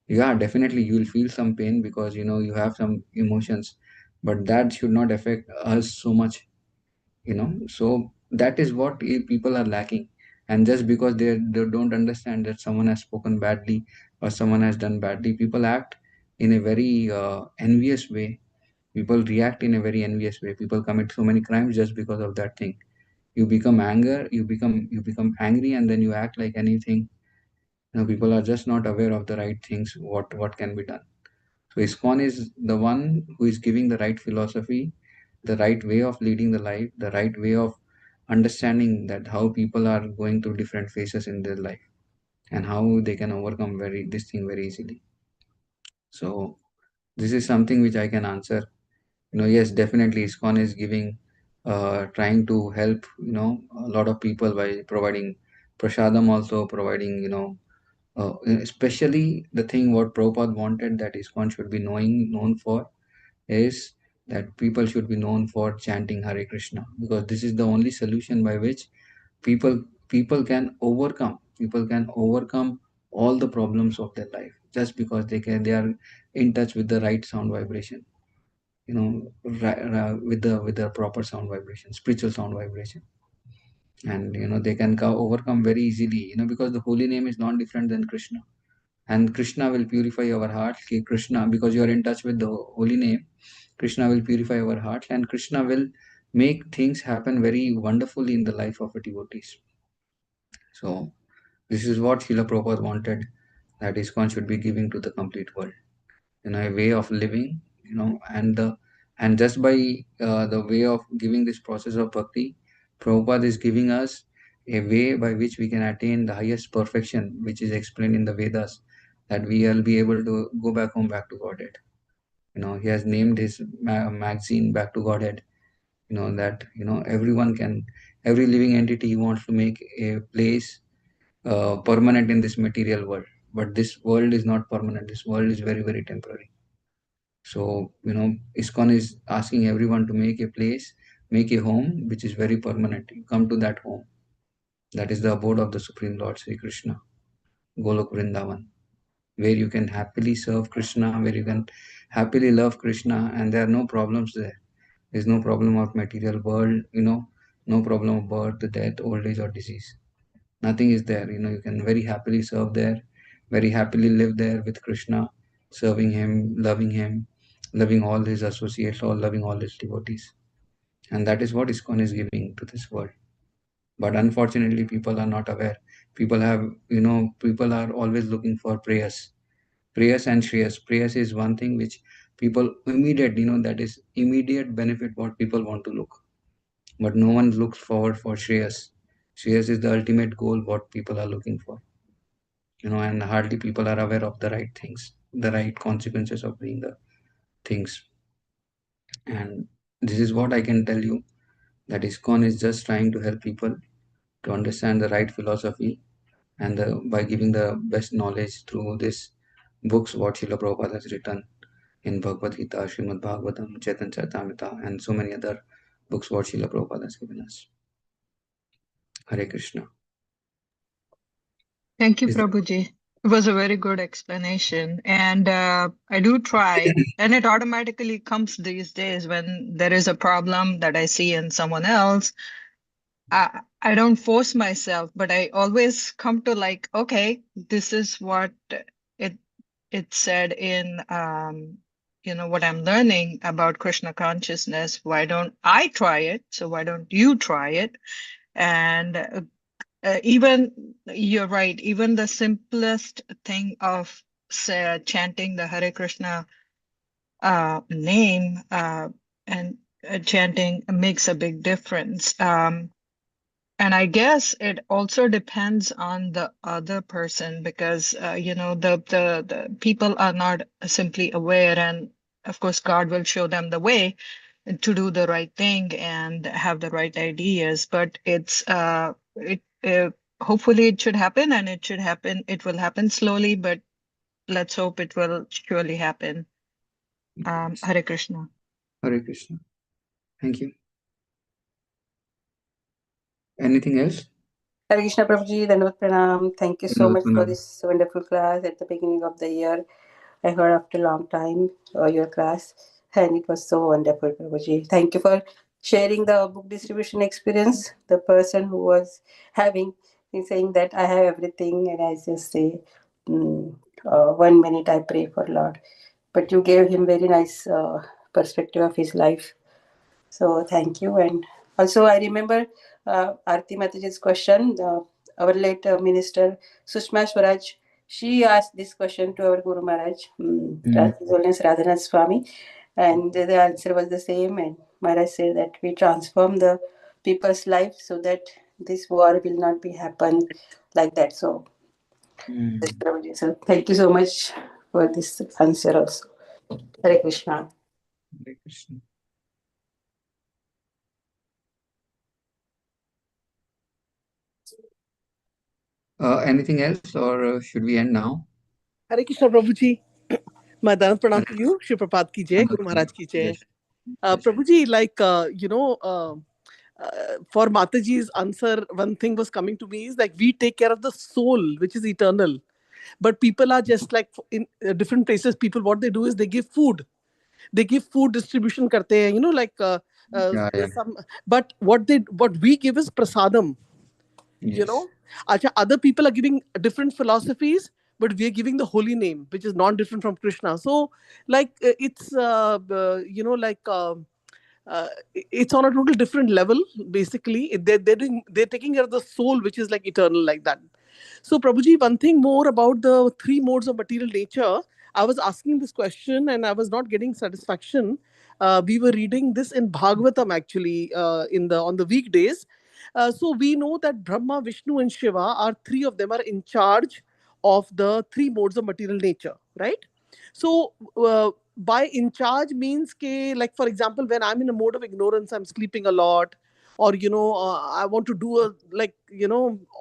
Yeah, definitely you will feel some pain because you have some emotions, but that should not affect us so much. So that is what people are lacking. And just because they don't understand that someone has spoken badly or someone has done badly, people act in a very envious way. People react in a very envious way. People commit so many crimes just because of that thing. You become angry, and then you act like anything. People are just not aware of the right things, what can be done. So ISKCON is the one who is giving the right philosophy, the right way of leading the life, the right way of understanding that how people are going through different phases in their life and how they can overcome this thing very easily. So this is something which I can answer. Yes, definitely ISKCON is giving, trying to help, a lot of people by providing prasadam, also providing, especially the thing what Prabhupada wanted that ISKCON should be known for is that people should be known for chanting Hare Krishna, because this is the only solution by which people people can overcome all the problems of their life, just because they are in touch with the right sound vibration, with the proper sound vibration, spiritual sound vibration. And they can overcome very easily, because the holy name is not different than Krishna. And Krishna will purify our heart. Krishna, because you are in touch with the holy name, Krishna will purify our heart, and Krishna will make things happen very wonderfully in the life of a devotees. So this is what Srila Prabhupada wanted, that ISKCON should be giving to the complete world, a way of living, and just by the way of giving this process of bhakti, Prabhupada is giving us a way by which we can attain the highest perfection, which is explained in the Vedas, that we will be able to go back home, back to Godhead. He has named his magazine Back to Godhead. That every living entity he wants to make a place permanent in this material world. But this world is not permanent. This world is very, very temporary. So, ISKCON is asking everyone to make a place, make a home which is very permanent. You come to that home. That is the abode of the Supreme Lord Sri Krishna, Golok Vrindavan, where you can happily serve Krishna, where you can happily love Krishna, and there are no problems there. There's no problem of material world, no problem of birth, death, old age, or disease. Nothing is there. You can very happily serve there, very happily live there with Krishna, serving him, loving all his associates, or loving all his devotees. And that is what ISKCON is giving to this world. But unfortunately, people are not aware. People are always looking for prayers and shreyas. Prayers is one thing which people immediate, that is immediate benefit what people want to look. But no one looks forward for shreyas. Shreyas is the ultimate goal what people are looking for. And hardly people are aware of the right things, the right consequences of doing the things. And this is what I can tell you, that ISKCON is just trying to help people to understand the right philosophy, and by giving the best knowledge through this books what Srila Prabhupada has written in Bhagavad Gita, Srimad Bhagavatam, Chaitanya Charitamrita, and so many other books what Srila Prabhupada has given us. Hare Krishna. Thank you, Is there- Prabhuji. It was a very good explanation. And I do try, and it automatically comes these days when there is a problem that I see in someone else. I don't force myself, but I always come to like, okay, this is what it it's said in what I'm learning about Krishna consciousness. Why don't I try it? So why don't you try it? And even you're right. Even the simplest thing of chanting the Hare Krishna name and chanting makes a big difference. And I guess it also depends on the other person because the people are not simply aware, and of course God will show them the way to do the right thing and have the right ideas. But it hopefully it should happen, and it should happen. It will happen slowly, but let's hope it will surely happen. Yes. Hare Krishna. Hare Krishna. Thank you. Anything else? Hare Krishna Prabhuji, Dandavat Pranam. Thank you so Another much for Pranam. this wonderful class at the beginning of the year. I heard after a long time your class, and it was so wonderful, Prabhuji. Thank you for sharing the book distribution experience. The person who was having, he's saying that I have everything, and I just say, 1 minute I pray for Lord. But you gave him very nice perspective of his life. So thank you. And also I remember Arti Mataji's question. Our late minister Sushma Swaraj, she asked this question to our Guru Maharaj, Mm. His Holiness Radhanath Swami, and the answer was the same. And Maharaj said that we transform the people's life so that this war will not be happen like that. So, Mm. yes, Prabhuji. So thank you so much for this answer also. Hare Krishna. Hare Krishna. Anything else, or should we end now? Hare Krishna Prabhuji. My Dandavat Hare Pranam to you. Shri Prabhupada ki jai, Guru Maharaj ki jai. Yes. Yes. Prabhuji, for Mataji's answer, one thing was coming to me is like we take care of the soul, which is eternal. But people are just like in different places, people, what they do is they give food. They give food distribution karte hain, Yeah, yeah. but what we give is prasadam. Yes. Other people are giving different philosophies, but we are giving the holy name, which is non-different from Krishna. So it's it's on a total different level. Basically they're taking care of the soul, which is like eternal, like that. So Prabhuji, one thing more about the three modes of material nature. I was asking this question and I was not getting satisfaction. We were reading this in Bhagavatam actually, in the on the weekdays. So we know that Brahma, Vishnu, and Shiva are three of them are in charge of the three modes of material nature, right? So by in charge means ke, like for example, when I'm in a mode of ignorance, I'm sleeping a lot, or I want to do a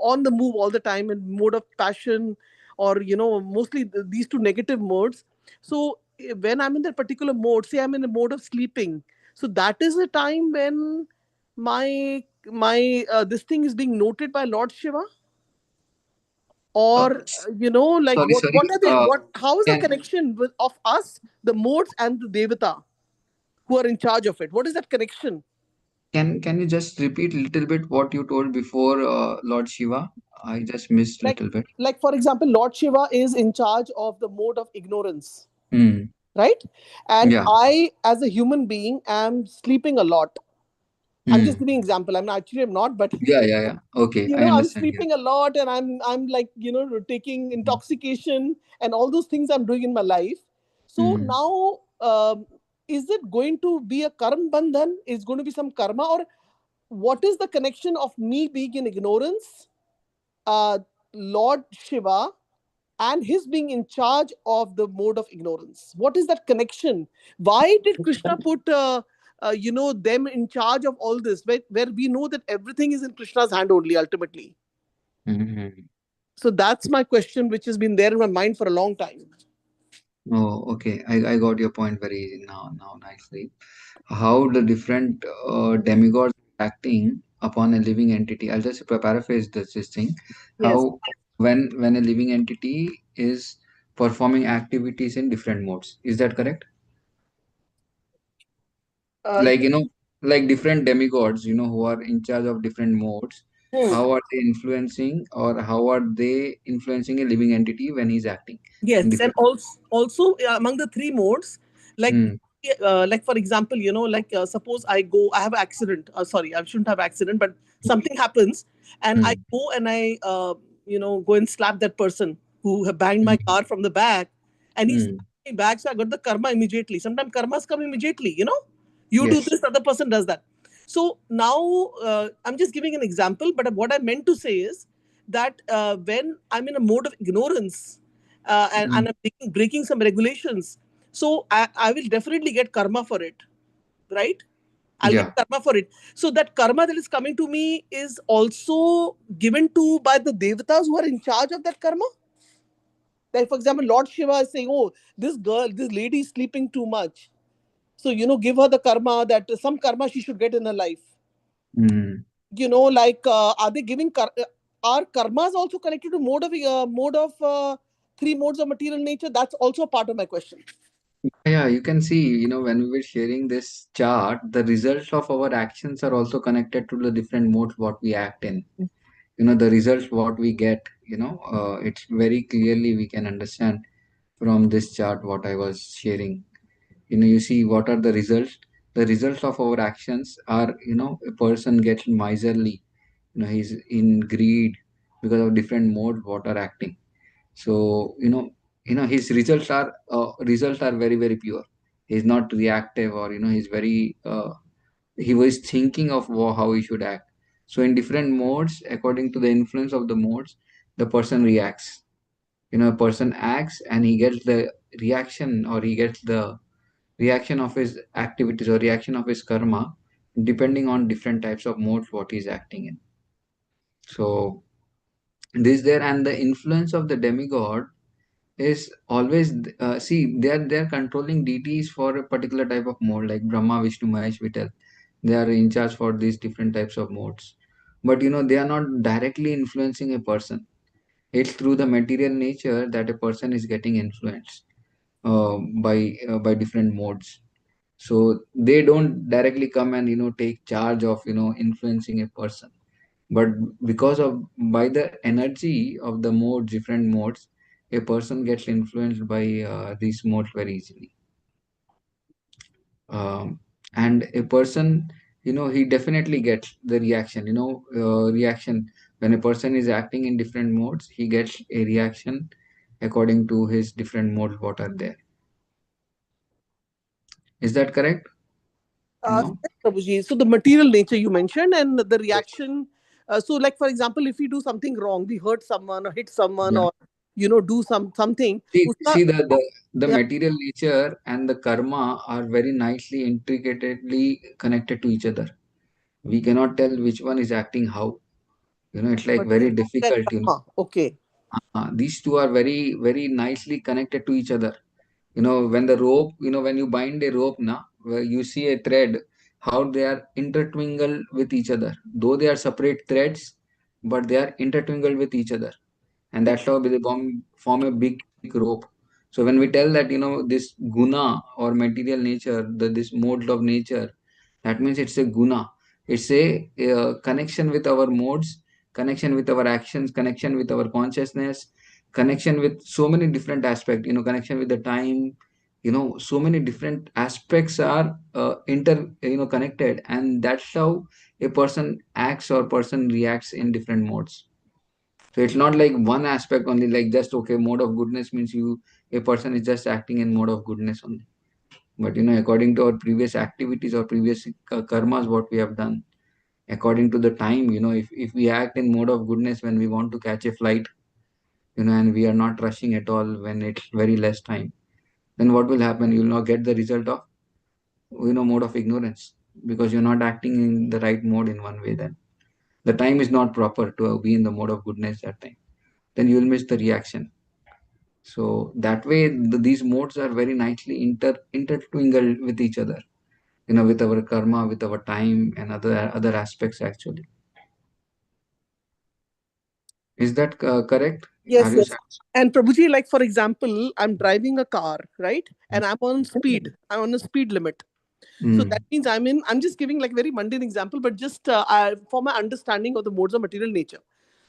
on the move all the time in mode of passion, or mostly these two negative modes. So when I'm in that particular mode, say I'm in a mode of sleeping, so that is the time when my this thing is being noted by Lord Shiva, or like Sorry, sorry. what are they, what how is the Can connection of us, the modes, and the devata who are in charge of it? What is that connection? can you just repeat a little bit what you told before, Lord Shiva? I just missed a like little bit. like for example, Lord Shiva is in charge of the mode of ignorance, Hmm. right? And Yeah. I, as a human being, am sleeping a lot. I'm just Hmm. giving example, I'm not, but Yeah, yeah, yeah. Okay, I I'm understand. Yeah. sleeping a lot, and I'm like taking intoxication and all those things I'm doing in my life. So Hmm. now, is it going to be a karma bandhan? Is going to be some karma, or what is the connection of me being in ignorance, uh, Lord Shiva, and his being in charge of the mode of ignorance? What is that connection? Why did Krishna put them in charge of all this, where we know that everything is in Krishna's hand only ultimately? Hmm. So that's my question, which has been there in my mind for a long time. Oh, okay. I got your point very now nicely. How the different demigods acting upon a living entity. I'll just paraphrase this thing. Yes. How when a living entity is performing activities in different modes. Is that correct? Uh, Like like different demigods, who are in charge of different modes. how are they influencing, or how are they influencing a living entity when he's acting in Yes, and different. also among the three modes, like Hmm. like for example, like suppose I have accident. Sorry, I shouldn't have accident, but something happens, and I Hmm. go and I go and slap that person who have banged my car from the back, and he's Hmm. me back, so I got the karma immediately. Sometimes karmas come immediately. You do Yes. this, other person does that. So now I'm just giving an example, but what I meant to say is that when I'm in a mode of ignorance and Hmm. I'm breaking some regulations, so I will definitely get karma for it, right? I'll get Yeah. karma for it. So that karma that is coming to me is also given to by the devatas who are in charge of that karma. Like for example, Lord Shiva is saying, "Oh, this lady is sleeping too much. So give her the karma that some karma she should get in her life." Hmm. Like are they giving are karmas also connected to mode of three modes of material nature? That's also a part of my question. Yeah, you can see, when we were sharing this chart, the results of our actions are also connected to the different modes what we act in. The results what we get, it's very clearly we can understand from this chart what I was sharing. You see what are the results. The results of our actions are, a person gets miserly, he's in greed because of different modes what are acting. So his results are very very pure. He's not reactive, or he's very he was thinking of how he should act. So in different modes, according to the influence of the modes, the person reacts. A person acts and he gets the reaction, or he gets the reaction of his activities or reaction of his karma, depending on different types of modes what he's acting in. So this there, and the influence of the demigod is always, see, they're controlling deities for a particular type of mode, like Brahma, Vishnu, Mahesh, Vital. They are in charge for these different types of modes, but they are not directly influencing a person. It's through the material nature that a person is getting influenced by different modes. So they don't directly come and take charge of influencing a person, but because of by the energy of the modes, different modes, a person gets influenced by these modes very easily. And a person, he definitely gets the reaction, reaction when a person is acting in different modes, he gets a reaction according to his different modes what are there. Is that correct? Yes, Prabhuji. So the material nature you mentioned and the reaction. So like for example, if we do something wrong, we hurt someone or hit someone, Yeah. or do something. See, the Yeah, material nature and the karma are very nicely intricately connected to each other. We cannot tell which one is acting how. It's like very material and difficult. karma. Okay. These two are very very nicely connected to each other. When the rope, when you bind a rope now, where you see a thread, how they are intertwined with each other, though they are separate threads, but they are intertwined with each other, and that's how they form a big rope. So when we tell that this guna or material nature, this modes of nature, that means it's a guna. It's a connection with our modes, connection with our actions, connection with our consciousness, connection with so many different aspects, connection with the time, so many different aspects are connected, and that's how a person acts or person reacts in different modes. So it's not like one aspect only, like just okay, mode of goodness means a person is just acting in mode of goodness only. But according to our previous activities or previous karmas, what we have done, according to the time, if we act in mode of goodness when we want to catch a flight, and we are not rushing at all when it's very less time, then what will happen? You will not get the result of mode of ignorance, because you're not acting in the right mode in one way. Then the time is not proper to be in the mode of goodness that time. Then you will miss the reaction. So that way, these modes are very nicely intertwined with each other. With our karma, with our time, and other aspects actually. Is that correct? Are Yes, you yes. And Prabhuji, like for example, I'm driving a car, right? And I'm on satisfied? speed. I'm on a speed limit. So Mm. that means I'm just giving like very mundane example, but just for my understanding of the modes of material nature.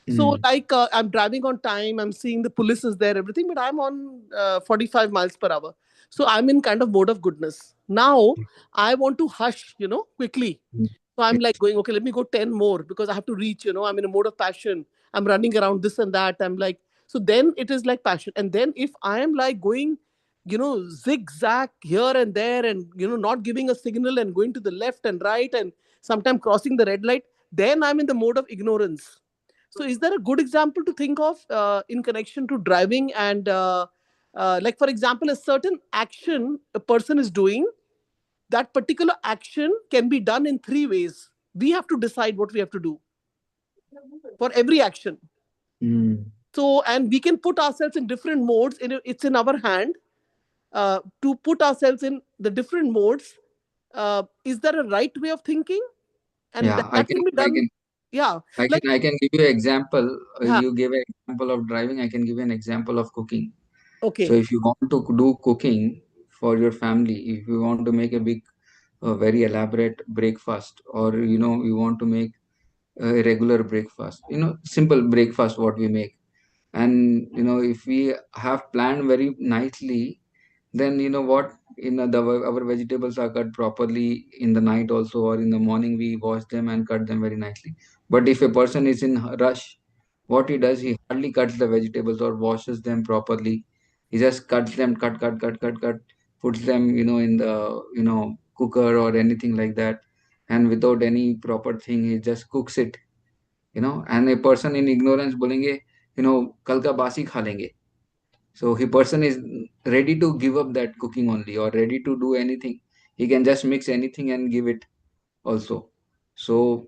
So Mm. like I'm driving on time, I'm seeing the police is there, everything, but I'm on 45 miles per hour. So I'm in kind of mode of goodness. Now I want to hush, quickly. Mm. So I'm like going, okay, let me go 10 more because I have to reach, I'm in a mode of passion. I'm running around this and that. I'm like, so then it is like passion. And then if I am like going, zigzag here and there and, not giving a signal and going to the left and right and sometimes crossing the red light, then I'm in the mode of ignorance. So is there a good example to think of in connection to driving and like, for example, a certain action a person is doing, that particular action can be done in three ways. We have to decide what we have to do for every action. Mm. So, and we can put ourselves in different modes. It's in our hand to put ourselves in the different modes. Is there a right way of thinking? And Yeah, that can be I done. can, Yeah. Like, I can give you an example. yeah. You gave an example of driving. I can give you an example of cooking. So Okay. if you want to do cooking for your family, if you want to make a very elaborate breakfast, or you want to make a regular breakfast, simple breakfast what we make, and if we have planned very nicely, then you know what, our vegetables are cut properly in the night also, or in the morning we wash them and cut them very nicely. But if a person is in a rush, what he does, he hardly cuts the vegetables or washes them properly. He just cuts them, cut, puts them in the cooker or anything like that, and without any proper thing he just cooks it. And a person in ignorance bolenge, kal ka basi kha lenge. So he person is ready to give up that cooking only, or ready to do anything. He can just mix anything and give it also. So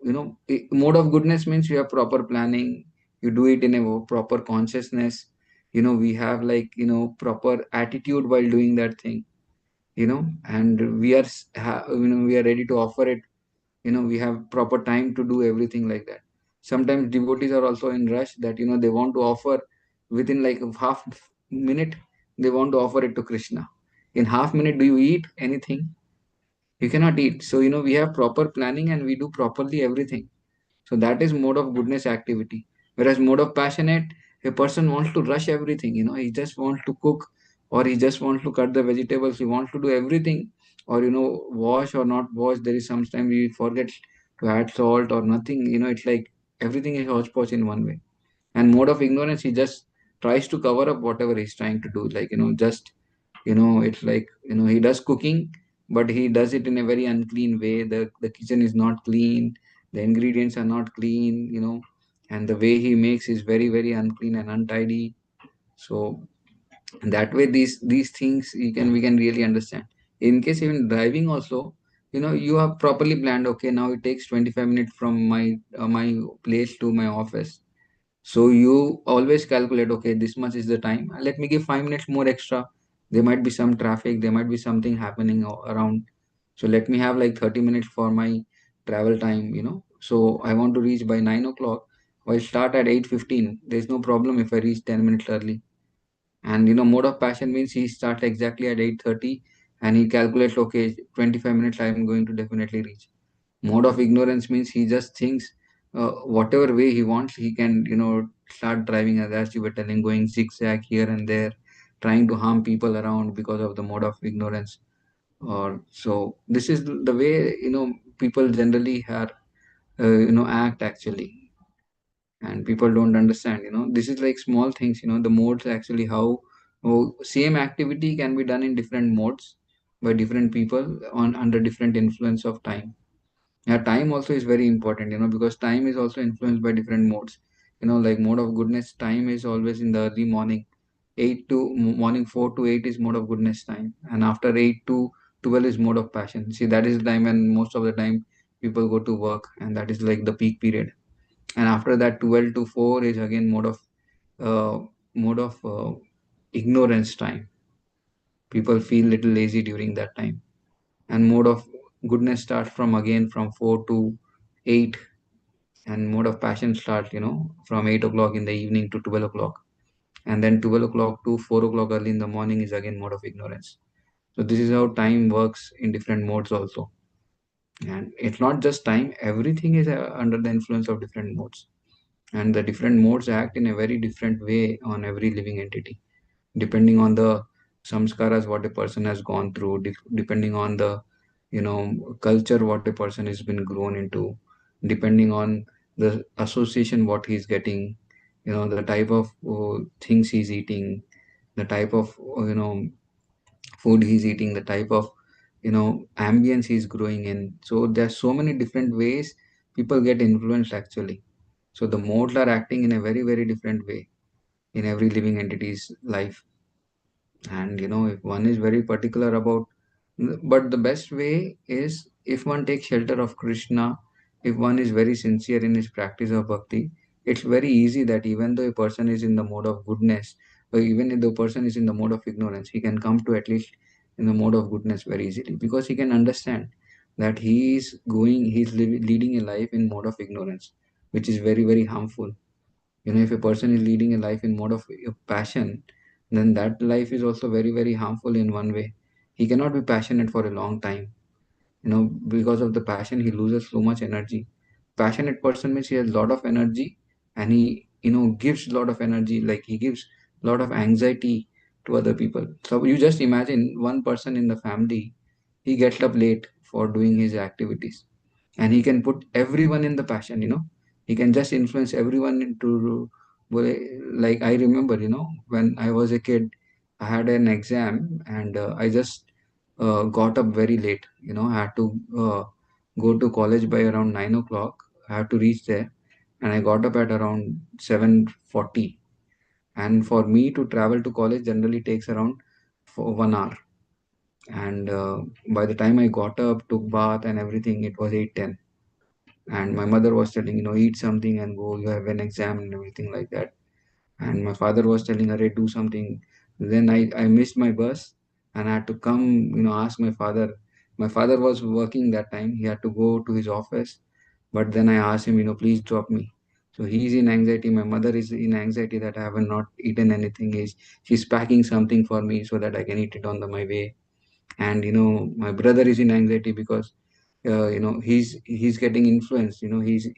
mode of goodness means you have proper planning. You do it in a proper consciousness. We have like proper attitude while doing that thing. And we are we are ready to offer it. We have proper time to do everything like that. Sometimes devotees are also in rush that they want to offer within like a half minute. They want to offer it to Krishna. In half minute, do you eat anything? You cannot eat. So we have proper planning and we do properly everything. So that is mode of goodness activity. Whereas mode of passionate, a person wants to rush everything. He just wants to cook, or he just wants to cut the vegetables. He wants to do everything, or wash or not wash. There is sometimes we forget to add salt or nothing. It's like everything is hodgepodge in one way. And mode of ignorance, he just tries to cover up whatever he's trying to do. Like just it's like he does cooking, but he does it in a very unclean way. The kitchen is not clean, the ingredients are not clean, and the way he makes is very very unclean and untidy. So that way these things we can really understand. In case even driving also, you have properly planned, okay, now it takes 25 minutes from my place to my office. So you always calculate, okay, this much is the time. Let me give 5 minutes more extra. There might be some traffic, there might be something happening around. So let me have like 30 minutes for my travel time. So I want to reach by 9 o'clock. I'll start at 8:15. There's no problem if I reach 10 minutes early. And mode of passion means he starts exactly at 8:30 and he calculates, okay, 25 minutes I am going to definitely reach. Mode of ignorance means he just thinks whatever way he wants, he can start driving, as you were telling, going zigzag here and there, trying to harm people around because of the mode of ignorance. Or so this is the way people generally are act actually. And people don't understand, this is like small things, the modes actually, how same activity can be done in different modes by different people on under different influence of time. Yeah, time also is very important, because time is also influenced by different modes. Like mode of goodness time is always in the early morning. 8 to morning 4 to 8 is mode of goodness time, and after 8 to 12 is mode of passion. See, that is the time when most of the time people go to work, and that is like the peak period. And after that, 12 to 4 is again uh, mode of ignorance time. People feel little lazy during that time. And mode of goodness starts from again from 4 to 8, and mode of passion starts from 8 o'clock in the evening to 12 o'clock, and then 12 o'clock to 4 o'clock early in the morning is again mode of ignorance. So this is how time works in different modes also. And it's not just time, everything is under the influence of different modes. And the different modes act in a very different way on every living entity, depending on the samskaras what a person has gone through, depending on the culture what a person has been grown into, depending on the association what he's getting, the type of things he's eating, the type of food he's eating, the type of ambience he's growing in. So there's so many different ways people get influenced actually. So the modes are acting in a very very different way in every living entity's life. And if one is very particular about, but the best way is if one takes shelter of Krishna, if one is very sincere in his practice of bhakti, it's very easy that even though a person is in the mode of goodness, or even if the person is in the mode of ignorance, he can come to at least in the mode of goodness very easily, because he can understand that leading a life in mode of ignorance, which is very very harmful. If a person is leading a life in mode of passion, then that life is also very very harmful in one way. He cannot be passionate for a long time. Because of the passion he loses so much energy. Passionate person means he has a lot of energy, and he gives a lot of energy, like he gives a lot of anxiety to other people. So you just imagine one person in the family, he gets up late for doing his activities, and he can put everyone in the passion. He can just influence everyone into, well, like I remember, when I was a kid, I had an exam, and I just got up very late. I had to go to college by around 9 o'clock. I had to reach there, and I got up at around 7:40. And for me to travel to college generally takes around for 1 hour. And by the time I got up, took bath and everything, it was 8:10. And my mother was telling, eat something and go. You have an exam and everything like that. And my father was telling her, hey, do something. Then I missed my bus, and I had to come, ask my father. My father was working that time. He had to go to his office. But then I asked him, please drop me. So he's in anxiety. My mother is in anxiety that I have not eaten anything. She's packing something for me so that I can eat it on my way. And my brother is in anxiety because he's getting influenced.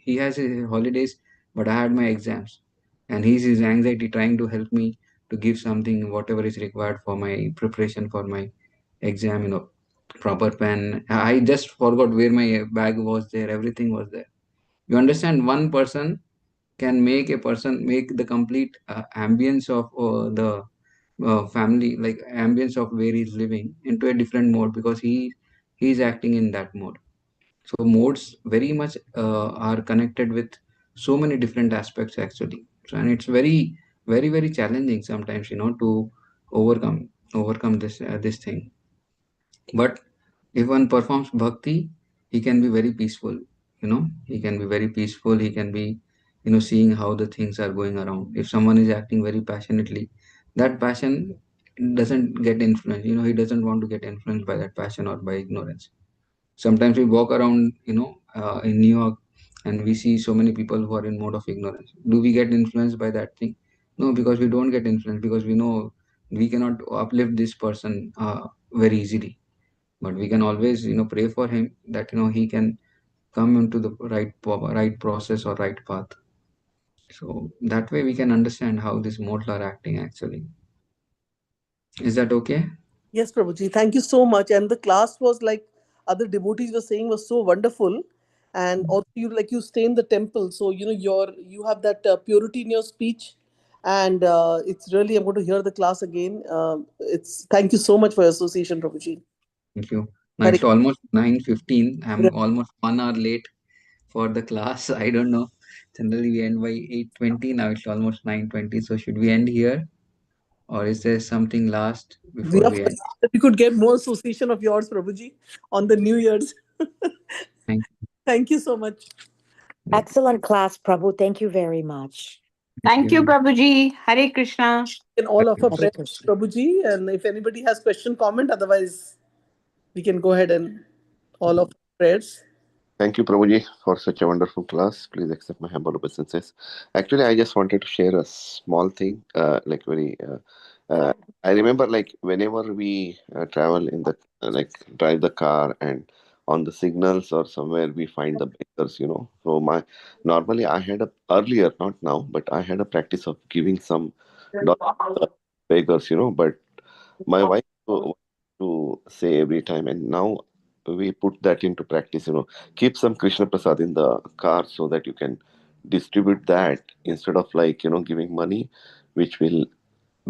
He has his holidays, but I had my exams, and he's his anxiety trying to help me to give something whatever is required for my preparation for my exam. Proper pen, I just forgot where my bag was. There everything was there. You understand, one person can make the complete ambience of the family, like ambience of where he's living, into a different mode, because he's acting in that mode. So modes very much are connected with so many different aspects actually. So, and it's very very very challenging sometimes, to overcome this thing. But if one performs bhakti, he can be very peaceful. He can be very peaceful. He can be seeing how the things are going around. If someone is acting very passionately, that passion doesn't get influenced. He doesn't want to get influenced by that passion or by ignorance. Sometimes we walk around in New York, and we see so many people who are in mode of ignorance. Do we get influenced by that thing? No, because we don't get influenced, because we know we cannot uplift this person very easily. But we can always pray for him that he can come into the right process or right path. So that way we can understand how these modes are acting actually. Is that okay? Yes, Prabhuji. Thank you so much. And the class was, like other devotees were saying, was so wonderful. And also, you stay in the temple, so you have that purity in your speech, and it's really, I'm going to hear the class again. It's Thank you so much for your association, Prabhuji. Thank you. Now Hare it's almost 9:15. Krishna. I'm almost 1 hour late for the class. I don't know. Generally we end by 8:20. Now it's almost 9:20. So should we end here, or is there something last We before have we end? we could get more association of yours, Prabhuji, on the New Year's. Thank Thank you so much. you. Excellent class, Prabhu. Thank you very much. Thank you, Prabhuji. Hare Krishna. And all of our Hare prayers, Krishna. Prabhuji. And if anybody has question, comment. Otherwise, we can go ahead and all of our prayers. Thank you, Prabhuji, for such a wonderful class. Please accept my humble obeisances. Actually, I just wanted to share a small thing, like very I remember like whenever we travel in the like drive the car and on the signals or somewhere we find the beggars, So normally I had a earlier, not now, but I had a practice of giving some dollars to the beggars, But my wife to say every time, and now we put that into practice. Keep some Krishna Prasad in the car so that you can distribute that instead of like giving money, which will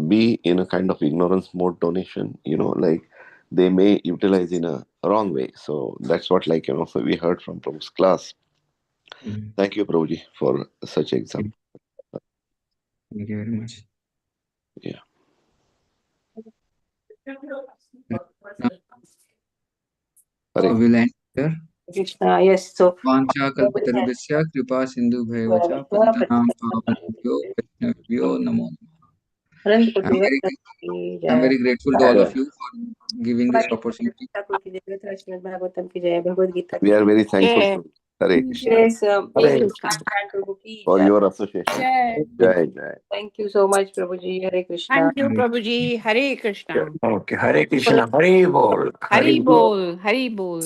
be in a kind of ignorance mode donation, like they may utilize in a wrong way. So that's what like we heard from Prabhu's class. Mm. Thank you, Prabhuji, for such example. Thank you very much. Yeah. So we'll end here. Krishna, yes. So, Vancha kalpatarubhasya kripa sindhu bhayavacha patitanam pavanebhyo vaishnavebhyo namo Anand I'm Purtiva, very, I'm very grateful to all of you for giving this opportunity. Bhagavatam ki jai, Bhagavad Gita We are very thankful. Yeah. Hare Krishna. Yes, Hare Krishna. Prabhu ki For jai. your association. Jai. Jai Jai. Thank you so much, Prabhuji. Hare Krishna. Thank you, Prabhuji. Hare Krishna. Okay, Hare Krishna, Hare Bol. Hari Bol. Hari Bol.